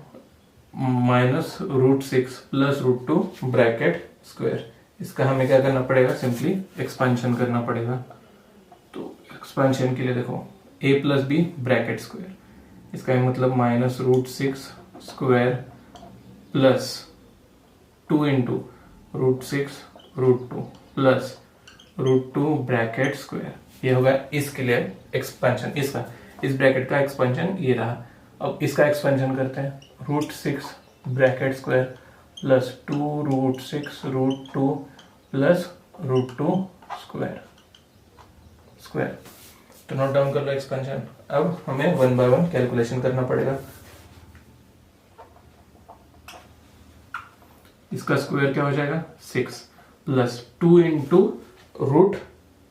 minus root 6 plus root 2 bracket square. इसका हमें क्या करना पड़ेगा, सिंपली एक्सपेंशन करना पड़ेगा। तो एक्सपेंशन के लिए देखो a plus B bracket square, इसका मतलब minus root 6 square plus 2 into root 6 root 2 plus root 2 bracket square. ये होगा इसके लिए एक्सपेंशन, इसका इस ब्रैकेट का एक्सपेंशन ये रहा। अब इसका एक्सपेंशन करते हैं, root 6 bracket square plus 2 root 6 root 2 plus root 2 square. तो नोट डाउन कर लो एक्सपेंशन। अब हमें 1 बाय 1 कैलकुलेशन करना पड़ेगा। इसका स्क्वायर क्या हो जाएगा, 6 प्लस 2 इंटू रूट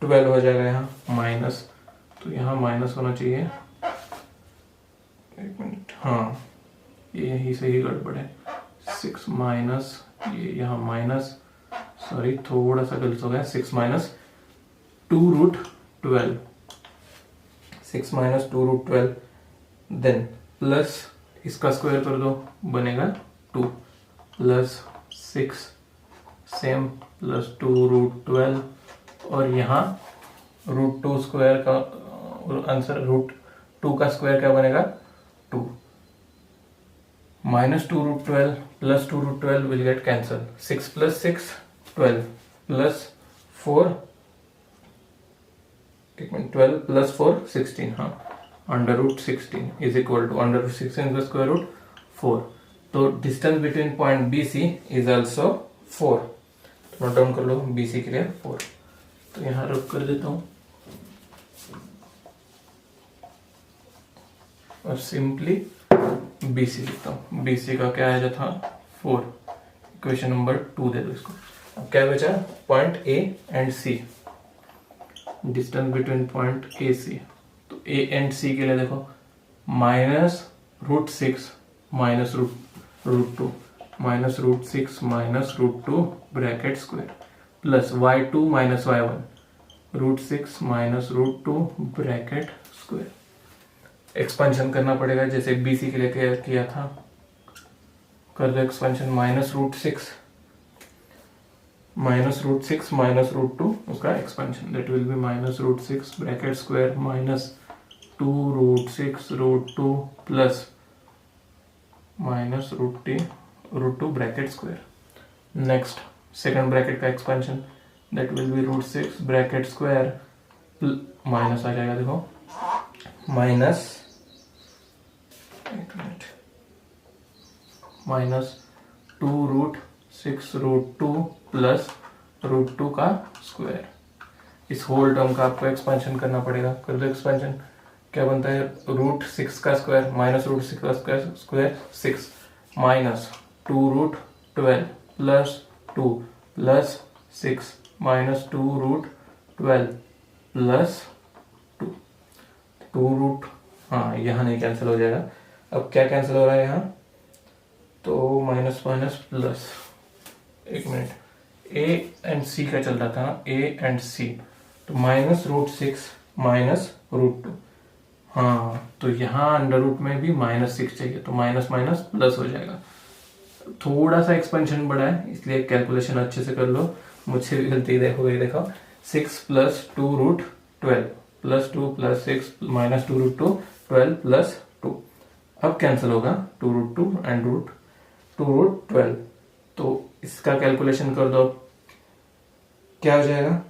12 हो जाएगा यहाँ माइनस, तो यहाँ माइनस होना चाहिए, एक मिनट, हाँ ये यही से ही गड़बड़ है, 6 माइनस ये यहाँ माइनस, सॉरी थोड़ा सा गलत हो गया, 6 minus 2 root 12, 6 minus 2 root 12, then plus इसका स्क्वायर कर दो, बनेगा 2 प्लस 6 सेम प्लस 2 रूट 12, और यहाँ रूट 2 स्क्वायर का आंसर, रूट 2 का स्क्वायर क्या बनेगा, 2 minus 2 root 12 plus 2 root 12 will get cancel, 6 plus 6 12 plus 4, एक मिनट, 12 प्लस 4 16, हाँ under root 16 is equal to under root 16 का स्क्वायर रूट 4। तो distance between point B C is also 4। तो नोट डाउन कर लो बी सी के लिए 4। तो यहां रख कर देता हूं और सिंपली बी सी लिखता हूं। बी सी का क्या आया था 4, इक्वेशन नंबर 2 दे दो इसको। अब क्या बचा, point A and C, distance between point A C. तो ए एंड सी के लिए देखो -√6 minus root two minus √6 minus √2 bracket square plus y2 minus y1 √6 minus √2 bracket square. Expansion करना पड़ेगा जैसे BC के लिए किया था, कर दो एक्सपेंशन, -√6 माइनस √2 उसका expansion, that will be -√6 bracket square minus 2√6 √2 plus minus √2 bracket square. Next second bracket का expansion, that will be √6 bracket square minus आ जाएगा, देखो माइनस -2√6 √2 प्लस √2 का स्क्वायर। इस होल टर्म का आपको एक्सपेंशन करना पड़ेगा, कर दो एक्सपेंशन, क्या बनता है, √6 का स्क्वायर माइनस √6 का square 6 minus 2√12 plus 2 plus 6 minus 2√12 plus 2 हाँ यहाँ नहीं कैंसिल हो जाएगा, अब क्या कैंसिल हो रहा है यहाँ, तो माइनस माइनस प्लस, एक मिनट, ए एंड सी का चल रहा था ना, ए एंड सी, तो -√6 माइनस √2, हाँ तो यहाँ अंडर रूट में भी -6 चाहिए, तो माइनस माइनस प्लस हो जाएगा। थोड़ा सा एक्सपेंशन बढ़ा है इसलिए कैलकुलेशन अच्छे से कर लो, मुझसे भी गलती देखो, ये देखो 6 plus 2√12 plus 2 plus 6 minus 2√2 12 plus 2, अब कैंसिल होगा 2√2 एंड 2√12, तो इसका कैलकुलेशन कर दो, क्या हो जाएगा,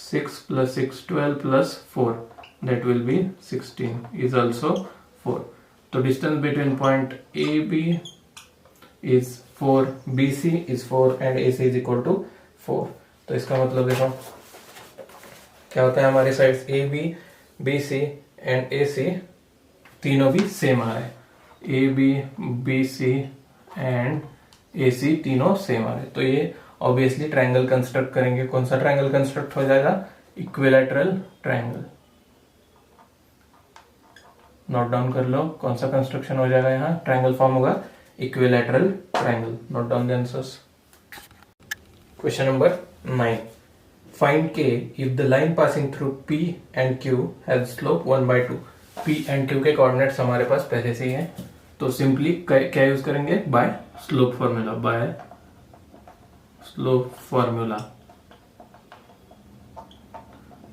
6 plus 6 12 plus 4, that will be 16 is also 4। तो distance between point AB is 4, BC is 4 and AC is equal to 4। तो इसका मतलब देखो क्या होता है, हमारे sides AB, BC and AC तीनों भी सेम आ रहे हैं, AB, BC and AC तीनों सेम आ रहे हैं, तो ये ऑब्वियसली ट्रायंगल कंस्ट्रक्ट करेंगे। कौन सा ट्रायंगल कंस्ट्रक्ट हो जाएगा, इक्विलैटरल ट्रायंगल। नोट डाउन कर लो कौन सा कंस्ट्रक्शन हो जाएगा, यहाँ ट्रायंगल फॉर्म होगा equilateral triangle. Note down the answers. Question number 9, find K if the line passing through P and Q has slope 1/2। P and Q के कोऑर्डिनेट्स हमारे पास पहले से ही हैं, तो सिंपली क्या यूज करेंगे, by slope formula, by slope formula.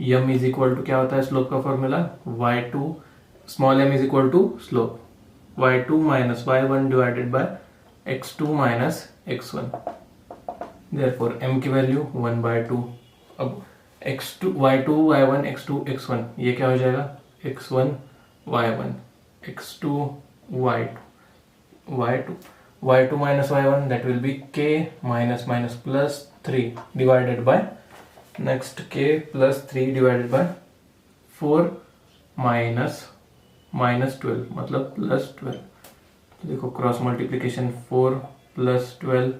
m is equal to क्या होता है स्लोप का formula, y2 small m is equal to slope y2 minus y1 divided by x2 minus x1, therefore m की value 1/2। अब x2 y2 y1 x2 x1 ये क्या हो जाएगा, x1 y1 x2 y2 y2 minus y1 that will be k minus minus plus 3 divided by next k plus 3 divided by 4 minus minus 12 मतलब plus 12। तो देखो cross multiplication 4 plus 12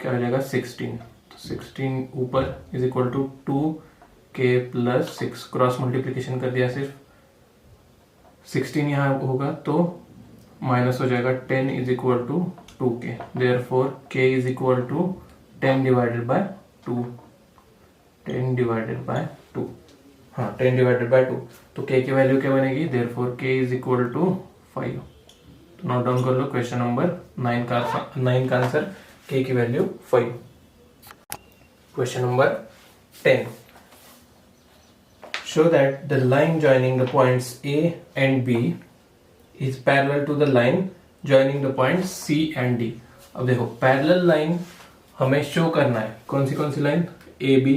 क्या हो जाएगा 16, तो 16 ऊपर is equal to 2k plus 6, cross multiplication कर दिया सिर्फ, 16 यहाँ होगा तो माइनस हो जाएगा 10 is equal to 2k, therefore k is equal to 10 divided by 2, 10 divided by 2, हाँ 10 डिवाइडेड बाय 2, तो k की वैल्यू क्या बनेगी, therefore k is equal to 5। Note down कर लो क्वेश्चन नंबर 9 का आंसर k की value 5। Question number 10, show that the line joining the points A and B is parallel to the line joining the points C and D। अब देखो parallel line हमें show करना है, कौन सी line, AB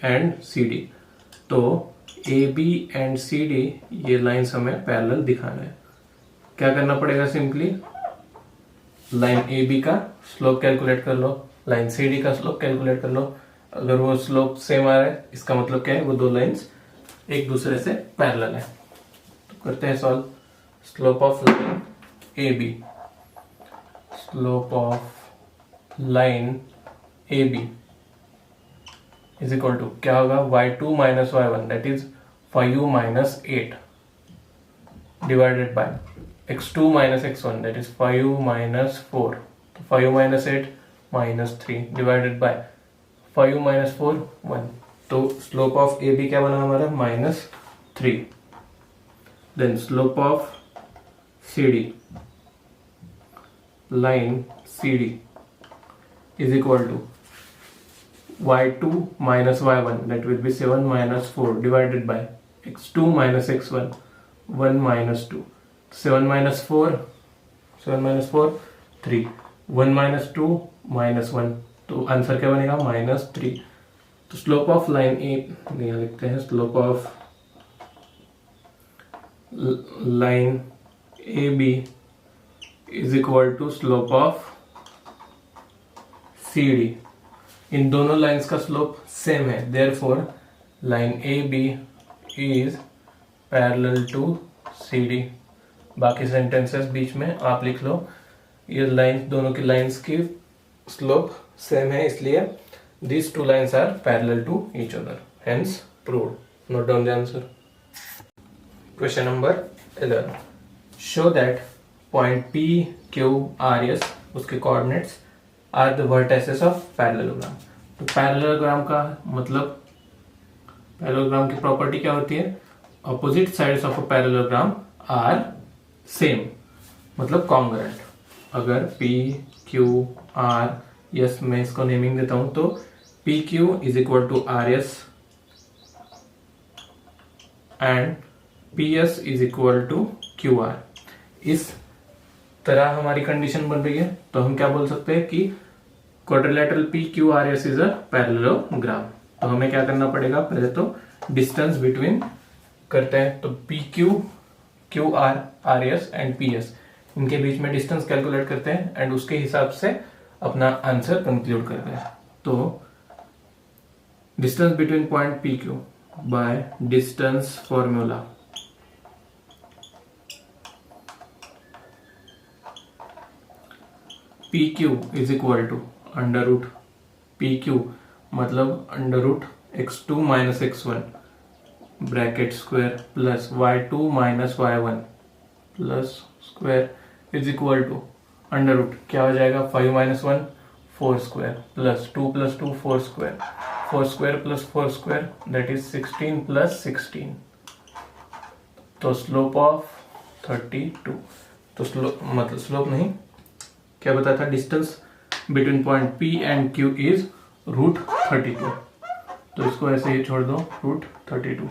and CD। तो AB and CD ये lines हमें parallel दिखाना है, क्या करना पड़ेगा, सिंपली लाइन AB का स्लोप कैलकुलेट कर लो, लाइन CD का स्लोप कैलकुलेट कर लो। अगर वो स्लोप सेम आ रहा है इसका मतलब क्या है, वो दो लाइंस एक दूसरे से पैरेलल है। तो करते हैं solve. Slope of line AB, slope of line AB is equal to क्या होगा, y2 minus y1 that is 5u minus 8 divided by x2 minus x1 that is 5u minus 4, तो 5u minus 8 minus 3 divided by 5u minus 4 1, तो slope of A B क्या बना हमारा -3. Then slope of C D, line C D is equal to y2 minus y1 that will be 7 minus 4 divided by x2 minus x1 1 minus 2, 7 minus 4 3, 1 minus 2 minus 1, तो answer क्या बनेगा -3. तो slope of line ए यहाँ लिखते हैं, slope of line A B is equal to slope of C D. इन दोनों lines का स्लोप सेम है, therefore line A B is parallel to C D. बाकी सेंटेंसेस बीच में आप लिख लो, ये लाइन दोनों की लाइंस की स्लोप सेम है, इसलिए these two lines are parallel to each other, hence proved. Note down the answer. Question number 11. Show that point P, Q, R, S उसके coordinates are the vertices of parallelogram. तो parallelogram का मतलब, parallelogram की property क्या होती है, opposite sides of a parallelogram are same, मतलब congruent. अगर P, Q, R, yes मैं इसको नेमिंग देता हूं, तो PQ is equal to RS and PS is equal to QR. इस तरह हमारी कंडीशन बन रही है, तो हम क्या बोल सकते हैं कि quadrilateral PQRS is a parallelogram. तो हमें क्या करना पड़ेगा, पहले तो डिस्टेंस बिटवीन करते हैं, तो PQ, QR, RS and PS इनके बीच में डिस्टेंस कैलकुलेट करते हैं एंड उसके हिसाब से अपना आंसर कंक्लूड करते हैं. तो distance between point PQ by distance formula, PQ is equal to under root PQ मतलब under root x2 minus x1 bracket square plus y2 minus y1 plus square is equal to under root क्या हो जाएगा, 5 minus 1 4 square plus 2 plus 2 4 square, 4 square plus 4 square that is 16 plus 16. तो slope of 32, तो slope मतलब slope नहीं, क्या बताया था, distance between point P and Q is √32. तो इसको ऐसे ही छोड़ दो, √32.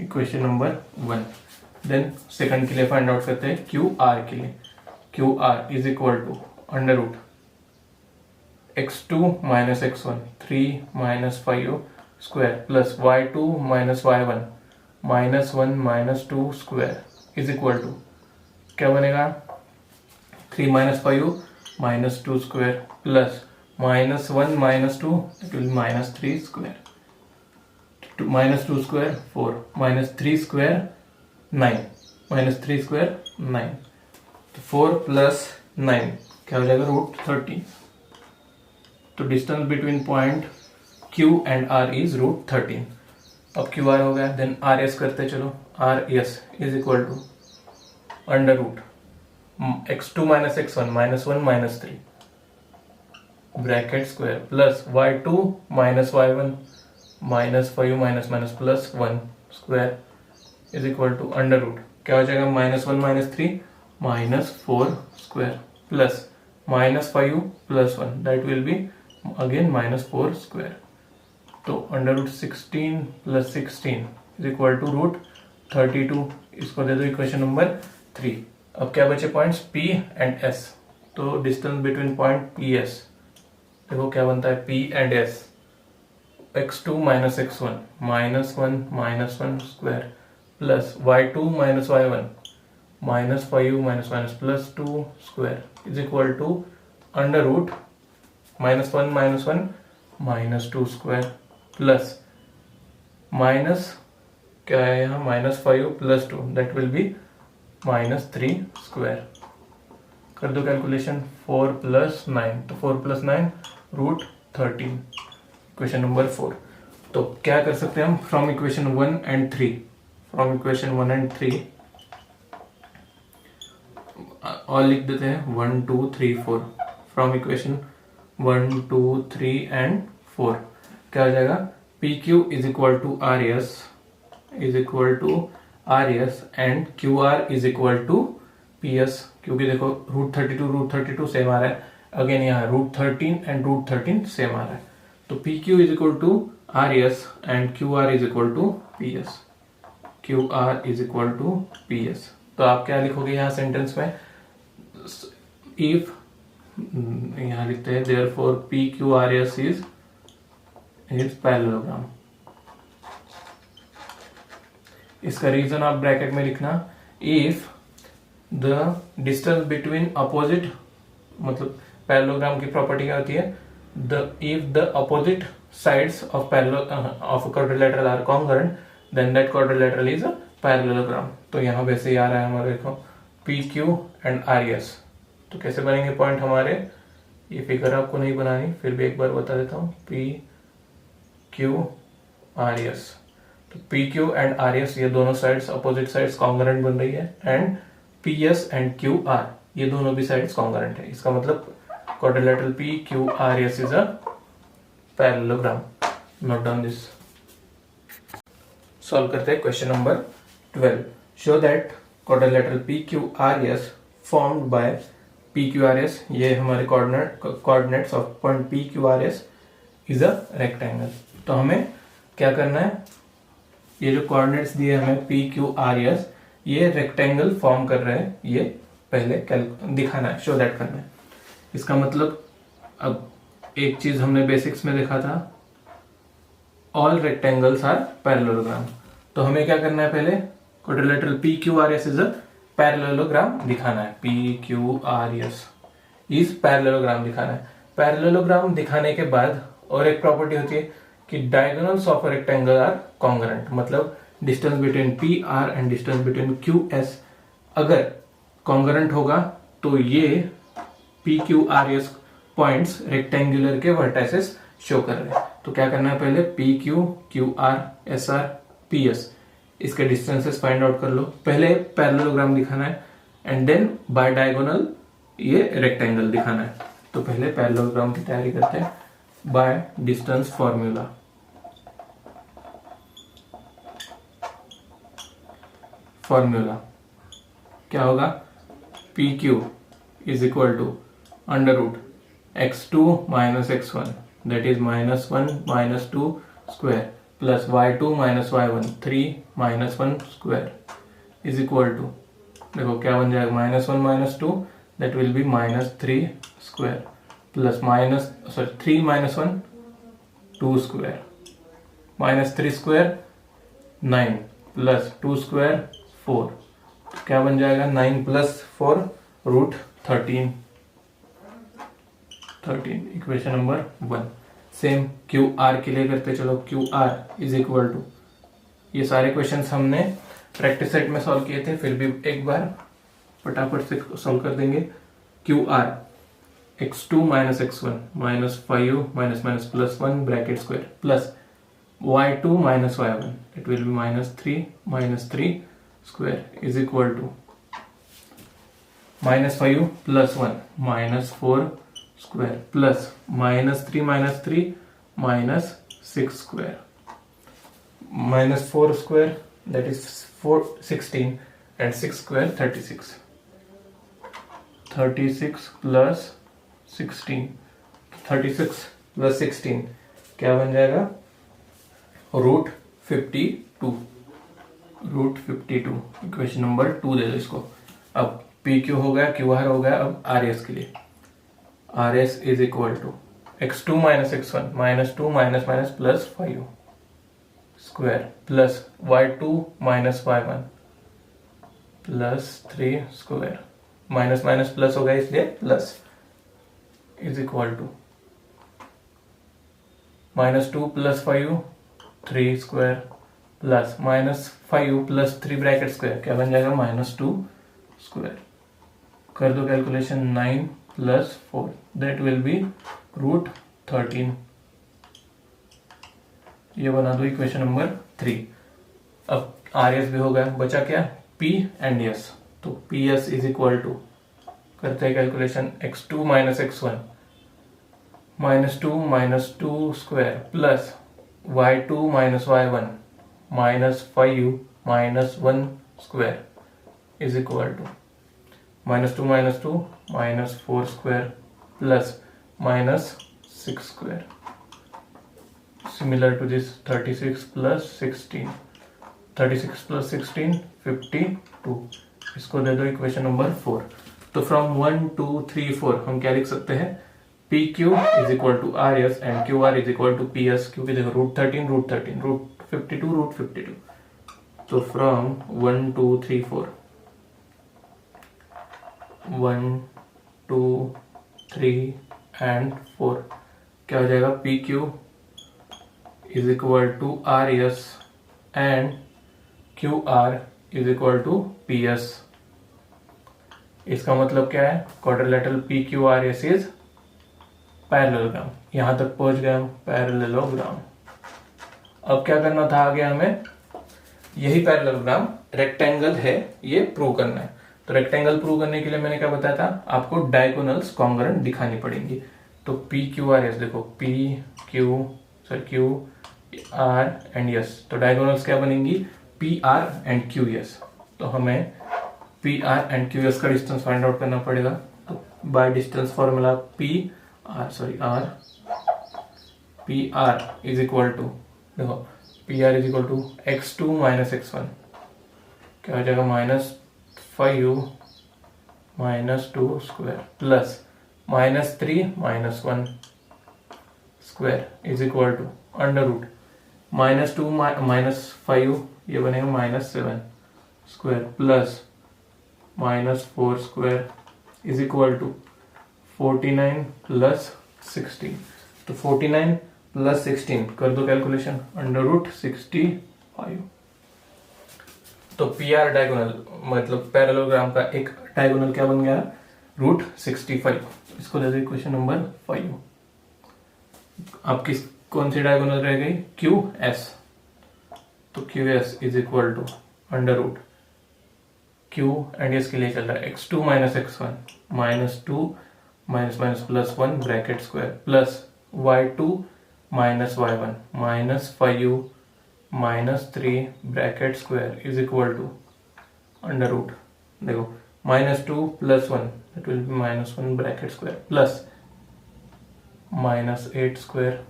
Equation number 1. देन सेकंड के लिए फाइंड आउट करते हैं QR के लिए. QR is equal to under root x2 minus x1 3 minus 5 square plus y2 minus y1 minus 1 minus 2 square is equal to क्या बनेगा, 3 minus 5 minus 2 square plus minus 1 minus 2 it will minus 3 square, minus 2 square 4 minus 3 square 9 minus 3 square 9, तो 4 plus 9 क्या हो जाएगा, √13. तो distance between point Q and R is √13. अब QR हो गया, देन RS करते चलो. RS is equal to under root x2 minus x1 minus 1 minus 3 bracket square plus y2 minus y1 minus 5 minus minus plus 1 square is equal to under root क्या हो जाएगा, minus 1 minus 3 minus 4 square plus minus 5 plus 1 that will be again minus 4 square. तो under root 16 plus 16 is equal to √32. इसको दे दो equation number 3. अब क्या बचे points P and S. तो डिस्टेंस बिटवीन पॉइंट PS देखो क्या बनता है, P and S x2 minus x1 minus 1 minus 1 square plus y2 minus y1 minus 5 minus minus plus 2 square is equal to under root minus 1 minus 2 square plus minus क्या है यहाँ, minus 5 plus 2 that will be minus 3 square. कर दो calculation, 4 plus 9 तो 4 plus 9 √13. Equation number 4। तो क्या कर सकते हैं हम, from equation 1 and 3, from equation 1 and 3 और लिख देते हैं 1 2 3 4, फ्रॉम इक्वेशन 1 2 3 एंड 4 क्या हो जाएगा, P Q is equal to R S and Q R is equal to P S, क्योंकि देखो रूट 32 सेम आ रहा है, अगेन यहाँ रूट 13 एंड रूट 13 सेम आ रहा है, तो P Q is equal to R S and Q R is equal to P S, Q R is equal to P S. तो आप क्या लिखोगे यहाँ सेंटेंस में, इफ यहाँ लिखते हैं therefore P Q R S is parallelogram. इसका रीजन आप ब्रैकेट में लिखना, if the distance between opposite, मतलब पैरेललोग्राम की प्रॉपर्टी क्या होती है, if the opposite sides of quadrilateral are congruent then that quadrilateral is a parallelogram. तो यहाँ वैसे ही आ रहा है हमारे, देखो P Q and R S. तो कैसे बनेंगे पॉइंट हमारे, ये फिगर आपको नहीं बनानी, फिर भी एक बार बता देता हूँ, पी क्यू आर एस। तो P Q and R S ये दोनों साइड्स अपोजिट साइड्स कॉन्ग्रुएंट बन रही है, and P S and Q are ये दोनों भी साइड्स कॉन्ग्रुएंट है। इसका मतलब quadrilateral P Q R S is a parallelogram. Note down this. Solve करते हैं question number 12। Show that quadrilateral P Q R S formed by P Q R S, ये हमारे coordinates of point P Q R S is a rectangle. तो हमें क्या करना है, ये जो कोऑर्डिनेट्स दिए हमें पी क्यू आर एस ये रेक्टेंगल फॉर्म कर रहे हैं, ये पहले दिखाना है, शो दैट करना है। इसका मतलब अब एक चीज हमने बेसिक्स में देखा था, ऑल रेक्टेंगल्स आर पैरेललोग्राम। तो हमें क्या करना है, पहले quadrilateral P Q R S is a parallelogram दिखाना है, P Q R S is parallelogram दिखाना है। पैरेललोग्राम दिखाने के बाद और एक प्रॉपर्टी होती है कि diagonals of a rectangle are congruent, मतलब distance between P R and distance between Q S अगर कॉन्ग्रुएंट होगा तो ये P Q R S points rectangular के वर्टाइसेस शो कर रहे हैं। तो क्या करना है, पहले P Q, Q R, S R, P S, इसके डिस्टेंसेस फाइंड आउट कर लो। पहले पैरेललोग्राम दिखाना है एंड देन बाय डायगोनल ये रेक्टेंगल दिखाना है। तो पहले पैरेललोग्राम की तैयारी करते हैं बाय डिस्टेंस फॉर्मूला। फॉर्मूला क्या होगा, P Q is equal to under root x2 minus x1 that is -1 - 2 square plus y2 minus y1 3 - 1 square is equal to, देखो क्या बन जाएगा, -1 - 2 that will be -3 square plus 3 - 1 2 square -3 square 9 plus 2 square 4, क्या बन जाएगा 9 + 4 √13 equation number 1। Same Q R के लिए करते चलो, Q R is equal to, ये सारे क्वेश्चंस हमने प्रैक्टिस सेट में सॉल्व किए थे, फिर भी एक बार फटाफट से सॉल्व कर देंगे। Q R x2 minus x1 -5 +1 bracket square plus y2 minus y1 it will be -3 square is equal to -5 + 1 -4 square plus -3 -6 square -4 square that is 16 and 6 square 36 + 16 36 + 16 क्या बन जाएगा, √52 इक्वेशन नंबर 2 दे दो इसको। अब पी क्यू हो गया, क्यू आर हो गया, अब आर एस के लिए R S is equal to x2 minus x1 -2 +5 square plus y2 minus y1 +3 square minus plus हो गया इसलिए plus is equal to -2 + 5 3 square plus -5 + 3 bracket square क्या बन जाएगा -2 स्क्वायर। कर दो कैलकुलेशन, 9 + 4 दैट विल बी √13 ये बना दो इक्वेशन नंबर 3। अब आर एस भी हो गया, बचा क्या पी एंड एस। तो P S is equal to, करते हैं calculation, x2 minus x1 minus two square plus y2 minus y1 minus 5 minus 1 square is equal to minus two minus 4 square plus minus 6 square. Similar to this 36 plus 16, 36 plus 16 52। इसको दे दो equation number 4। तो from 1 2 3 4 हम क्या लिख सकते हैं, P Q is equal to R S and Q R is equal to P S, क्योंकि देखो रूट 13 रूट 52 रूट 52। तो फ्रॉम 1 2 3 4 1 2 3 एंड 4 क्या हो जाएगा, P Q is equal to RS and QR is equal to PS। इसका मतलब क्या है, क्वाड्रिलेटरल PQRS इज पैरेललोग्राम। यहां तक पहुंच गए हम, पैरेललोग्राम। अब क्या करना था आगे हमें, यही पैरेललोग्राम रेक्टेंगल है ये प्रूव करना है। तो रेक्टेंगल प्रूव करने के लिए मैंने क्या बताया था, आपको डायगोनल्स कॉन्ग्रुएंट दिखानी पड़ेंगी। तो PQRS देखो, Q आर एंड एस, तो डायगोनल्स क्या बनेंगी, P R and Q S. तो हमें P R and Q S का डिस्टेंस फाइंड आउट करना पड़ेगा। तो bye distance formula P R is equal to, देखो P R is equal to x2 minus x1 क्या हो जाएगा, minus 5 minus 2 square plus minus 3 minus 1 square is equal to under root minus 2 minus 5 ये बनेगा minus 7 square plus minus 4 square is equal to 49 plus 16। तो 49 plus 16 कर दो calculation, under root 65। तो P R diagonal मतलब पैरेललोग्राम का एक diagonal क्या बन गया, रूट 65। इसको दे दो इक्वेशन नंबर 5। आपकी कौन सी डायगोनल रह गई, क्यू एस। तो Q S is equal to under root Q and S के लिए चल रहा है x2 minus x1 minus 2 minus minus plus 1 bracket square plus y2 minus y1 minus 5 minus 3 bracket square is equal to under root, देखो minus 2 plus 1 that will be minus 1 bracket square plus minus 8 square,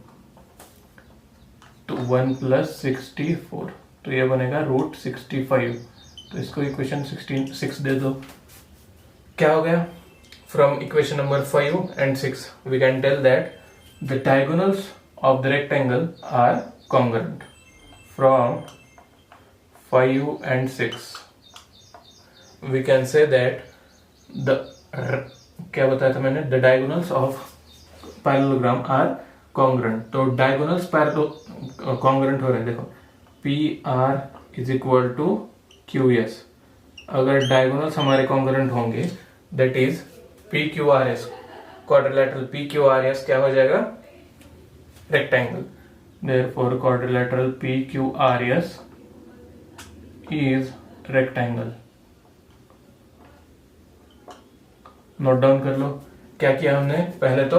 तो 1 plus 64। तो ये बनेगा root 65। तो इसको equation 6 दे दो। क्या हो गया, from equation number 5 and 6 we can tell that the diagonals of the rectangle are congruent. From 5 and 6 we can say that the, क्या बताया था मैंने, the diagonals of parallelogram are congruent. तो डायगोनल्स कॉन्ग्रुएंट हो रहे हैं, देखो P R is equal to Q S. अगर डायगोनल्स हमारे कॉन्ग्रुएंट होंगे that is P Q R S, quadrilateral P Q R S क्या हो जाएगा, rectangle. Therefore quadrilateral P Q R S is rectangle. Note down कर लो क्या किया हमने, पहले तो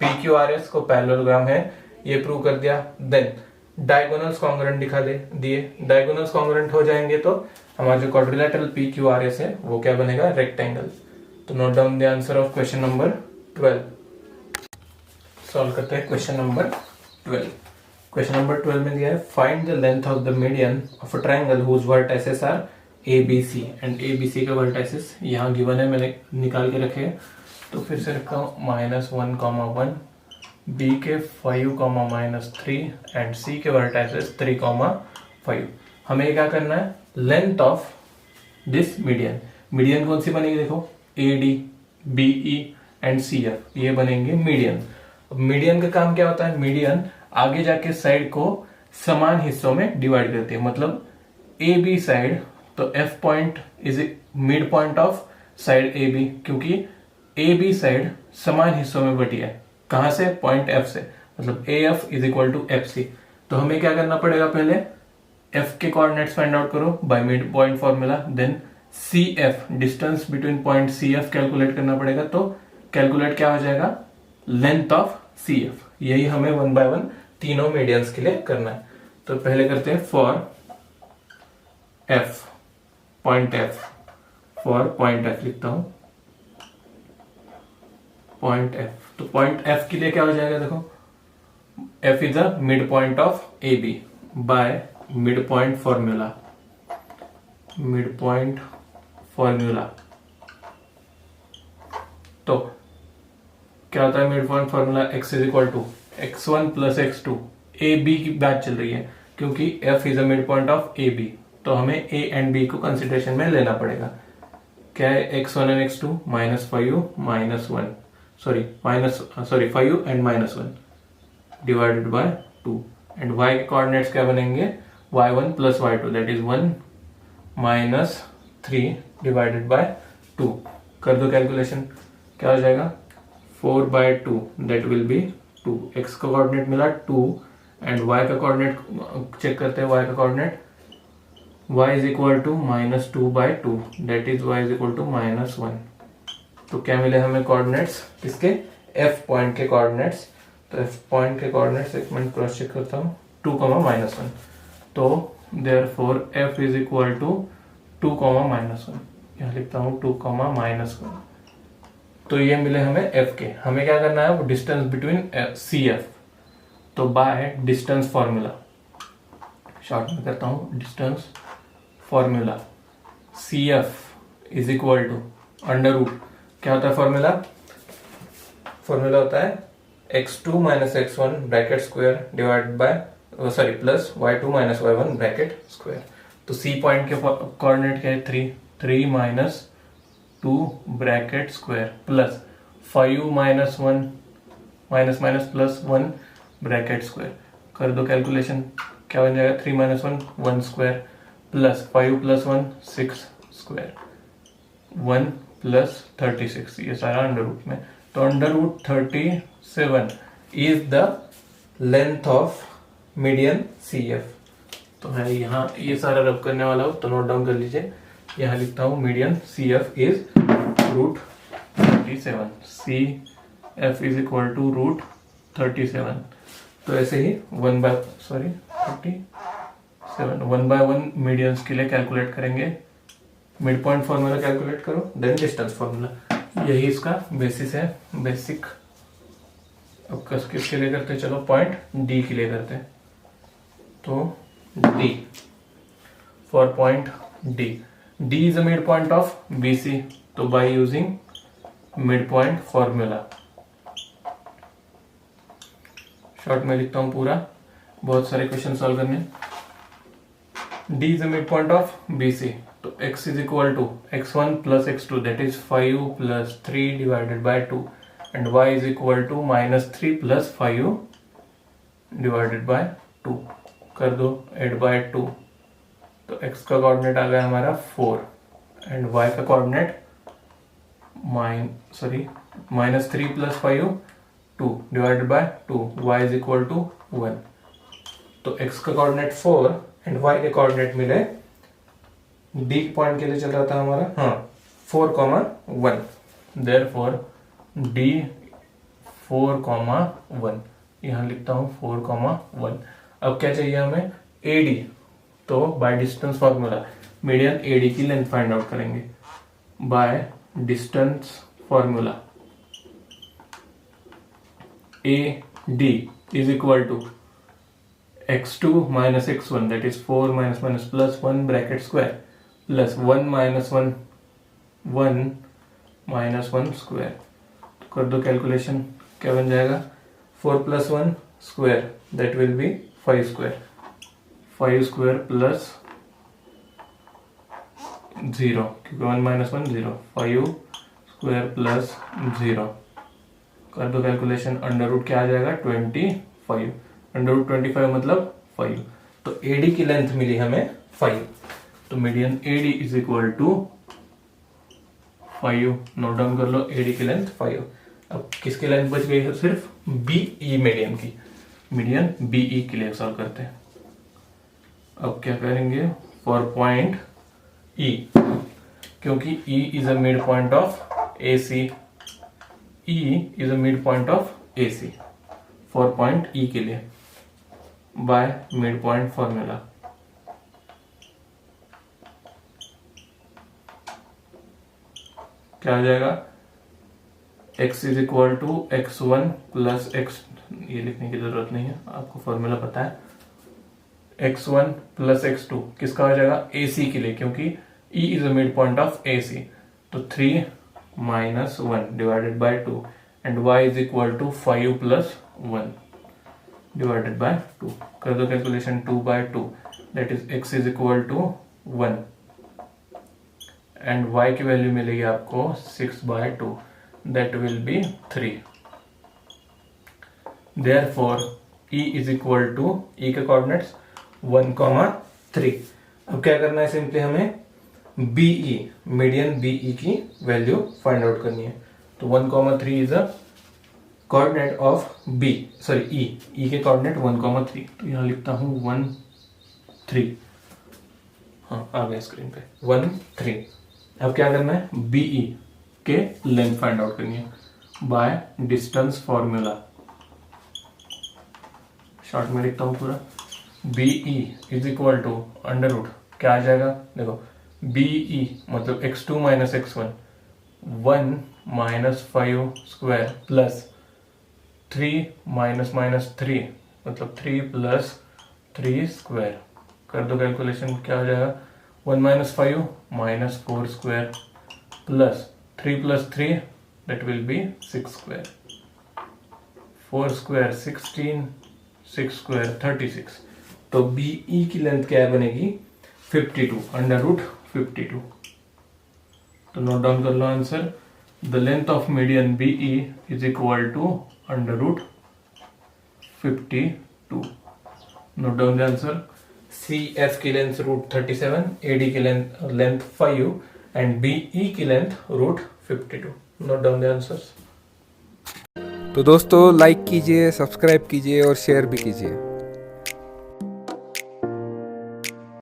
PQRS को पैरेललोग्राम है ये प्रूव कर दिया, देन डायगोनल्स कॉन्ग्रुएंट दिखा दिए। डायगोनल्स कॉन्ग्रुएंट हो जाएंगे तो हमारा जो क्वाड्रिलेटरल PQRS है वो क्या बनेगा, रेक्टेंगल। तो note down the answer of question number 12। Solve करते हैं क्वेश्चन नंबर 12। क्वेश्चन नंबर 12 में दिया है find the length of the median of a triangle whose vertices are ABC and ABC के वर्टिसेस यहाँ गिवन है, मैंने निकाल के रखे हैं। तो फिर से रखा हूँ -1, 1, B के 5, -3 एंड C के वर्टाइसेस 3, 5। हमें क्या करना है, length of this median. Median कौन सी बनेगी, देखो AD, BE एंड CF ये बनेंगे मीडियन। अब मीडियन का काम क्या होता है, मीडियन आगे जाके साइड को समान हिस्सों में डिवाइड करती है। मतलब AB साइड, तो F point is mid point of side AB, क्योंकि AB साइड समान हिस्सों में बटी है। कहां से, पॉइंट F से। मतलब AF is equal to FC। तो हमें क्या करना पड़ेगा, पहले एफ के कोऑर्डिनेट्स फाइंड आउट करो by mid point formula, then C F distance between point C F calculate करना पड़ेगा। तो कैलकुलेट क्या हो जाएगा, लेंथ ऑफ सी एफ। यही हमें 1 by 1 तीनों मीडियंस के लिए करना है। तो पहले करते हैं for F, point F, for point F लिखता हूं, पॉइंट एफ। तो पॉइंट एफ के लिए क्या हो जाएगा, देखो F is the mid point of A B by mid point formula, mid point formula. तो क्या होता है mid point formula, x is equal to x1 plus x2। A B की बात चल रही है क्योंकि f is a mid point of A B, तो हमें a एंड b को कंसिडरेशन में लेना पड़ेगा। क्या है, x1 and x2 -5u minus 1, sorry 5u and -1 divided by 2, and y के कोऑर्डिनेट्स क्या बनेंगे, y1 plus y2 that is 1 minus 3 divided by 2। कर दो कैलकुलेशन, क्या हो जाएगा 4 by 2 that will be 2। x का कोऑर्डिनेट मिला 2 एंड y का कोऑर्डिनेट चेक करते हैं, y का coordinate y is equal to -2 by 2 that is y is equal to -1। तो क्या मिले हमें कोऑर्डिनेट्स किसके, f पॉइंट के कोऑर्डिनेट्स। तो f पॉइंट के कोऑर्डिनेट्स एक मिनट क्रॉस चेक करता हूँ, 2, -1। तो therefore f is equal to 2, -1। यहाँ लिखता हूँ 2, -1। तो ये मिले हमें f के। हमें क्या करना है, वो डिस्टेंस बिटवीन सी एफ। तो बाय डिस्टेंस फॉर्मूला, शॉर्ट में करता हूँ distance formula, C F is equal to under root, क्या होता है फॉर्मूला, फॉर्मूला होता है x2 minus x1 bracket square divided by plus y2 minus y1 bracket square. तो सी पॉइंट के कोऑर्डिनेट क्या है, 3 minus 2 bracket square plus 5u minus 1 minus plus 1 bracket square. कर दो कैलकुलेशन, क्या बन जाएगा, 3 - 1 1 स्क्वायर प्लस 5 + 1 6 स्क्वायर 1 प्लस 36, ये सारा अंडर रूट में। तो under root 37 is the length of median C F. तो मैं यहाँ ये सारा रब करने वाला हूँ, तो नोट डाउन कर लीजिए। यहाँ लिखता हूँ median C F is √37, C F is equal to √37। तो ऐसे ही 1 by 1 मीडियंस के लिए कैलकुलेट करेंगे। मिड पॉइंट फॉर्मूला कैलकुलेट करो, देन डिस्टेंस फॉर्मूला, यही इसका बेसिस है, बेसिक। अब किसके लिए करते हैं, चलो पॉइंट डी के लिए करते हैं। तो D, for point D, D is a mid point of B C. तो by using mid point formula, short में लिखता हूं पूरा, बहुत सारे क्वेश्चन सॉल्व करने। D is a midpoint of BC, तो x is equal to x1 plus x2 that is 5u plus 3 divided by 2 and y is equal to -3 plus 5u divided by 2। कर दो ऐड by 2, तो x का coordinate आ गया हमारा 4 and y का coordinate -3 plus 5u 2 divided by 2, y is equal to 1। तो x का coordinate 4 and y के कोऑर्डिनेट मिले, d पॉइंट के लिए चल रहा था हमारा, हाँ 4,1, देयरफॉर d 4,1, यहाँ लिखता हूँ 4,1। अब क्या चाहिए हमें, AD। तो bye distance formula median AD की लेंथ फाइंड आउट करेंगे by distance formula. AD is equal to x2 minus x1 that is 4 minus plus 1 bracket square plus 1 minus 1 minus 1 square। तो कर दो कैलकुलेशन, क्या बन जाएगा, 4 plus 1 square that will be 5 square, 5 square plus 0 क्योंकि 1 minus 1 0, 5 square plus 0। कर दो calculation, under root क्या आ जाएगा 25, अंडर रूट 25 मतलब 5। तो AD की लेंथ मिली हमें 5। तो median AD is equal to 5। Note down कर लो, AD की लेंथ 5। अब किसकी लेंथ बच गई है, सिर्फ BE मीडियन की। मीडियन बीई के लिए सॉल्व करते हैं। अब क्या करेंगे, फॉर पॉइंट ई, क्योंकि E is a mid point of A C, E is a mid point of A C, for point E के लिए बाय मिड पॉइंट फॉर्मूला। क्या आ जाएगा, x is equal to x1 plus x, ये लिखने की जरूरत नहीं है, आपको फॉर्मूला पता है, x1 प्लस x2 किसका हो जाएगा, AC के लिए, क्योंकि E is a mid point of AC, तो 3 minus 1 divided by 2 and y is equal to 5 plus 1 divided by 2। कर दो calculation, 2 by 2 that is x is equal to 1 and y की वैल्यू मिलेगी आपको 6 by 2 that will be 3। Therefore E is equal to, E के coordinates 1,3। अब क्या करना है, सिंपली हमें BE, मीडियन BE की वैल्यू फाइंड आउट करनी है। तो 1,3 is a coordinate of B, sorry E के कोऑर्डिनेट 1,3, तो यहां लिखता हूं 1 3, हाँ आ गया स्क्रीन पे 1 3। अब क्या करना है, BE के लेंथ फाइंड आउट करनी है बाय डिस्टेंस फॉर्मूला। शॉर्ट में लिखता हूं पूरा, BE is equal to under root, क्या आ जाएगा, देखो BE मतलब x2 minus x1, 1 minus 5 square plus 3 minus minus 3 मतलब 3 प्लस 3 स्क्वायर। कर दो कैलकुलेशन, क्या हो जाएगा, 1 minus 5 minus 4 square plus 3 plus 3 that will be 6 square, 4 square 16, 6 square 36। तो BE की लेंथ क्या बनेगी, 52 अंडर रूट 52। तो नोट डाउन कर लो answer, the length of median BE is equal to under root 52। Note down the answer, CF की length root 37, AD की लेंथ 5 एंड BE की length root 52। Note down the answers. तो दोस्तों like कीजिए, सब्सक्राइब कीजिए और शेयर भी कीजिए।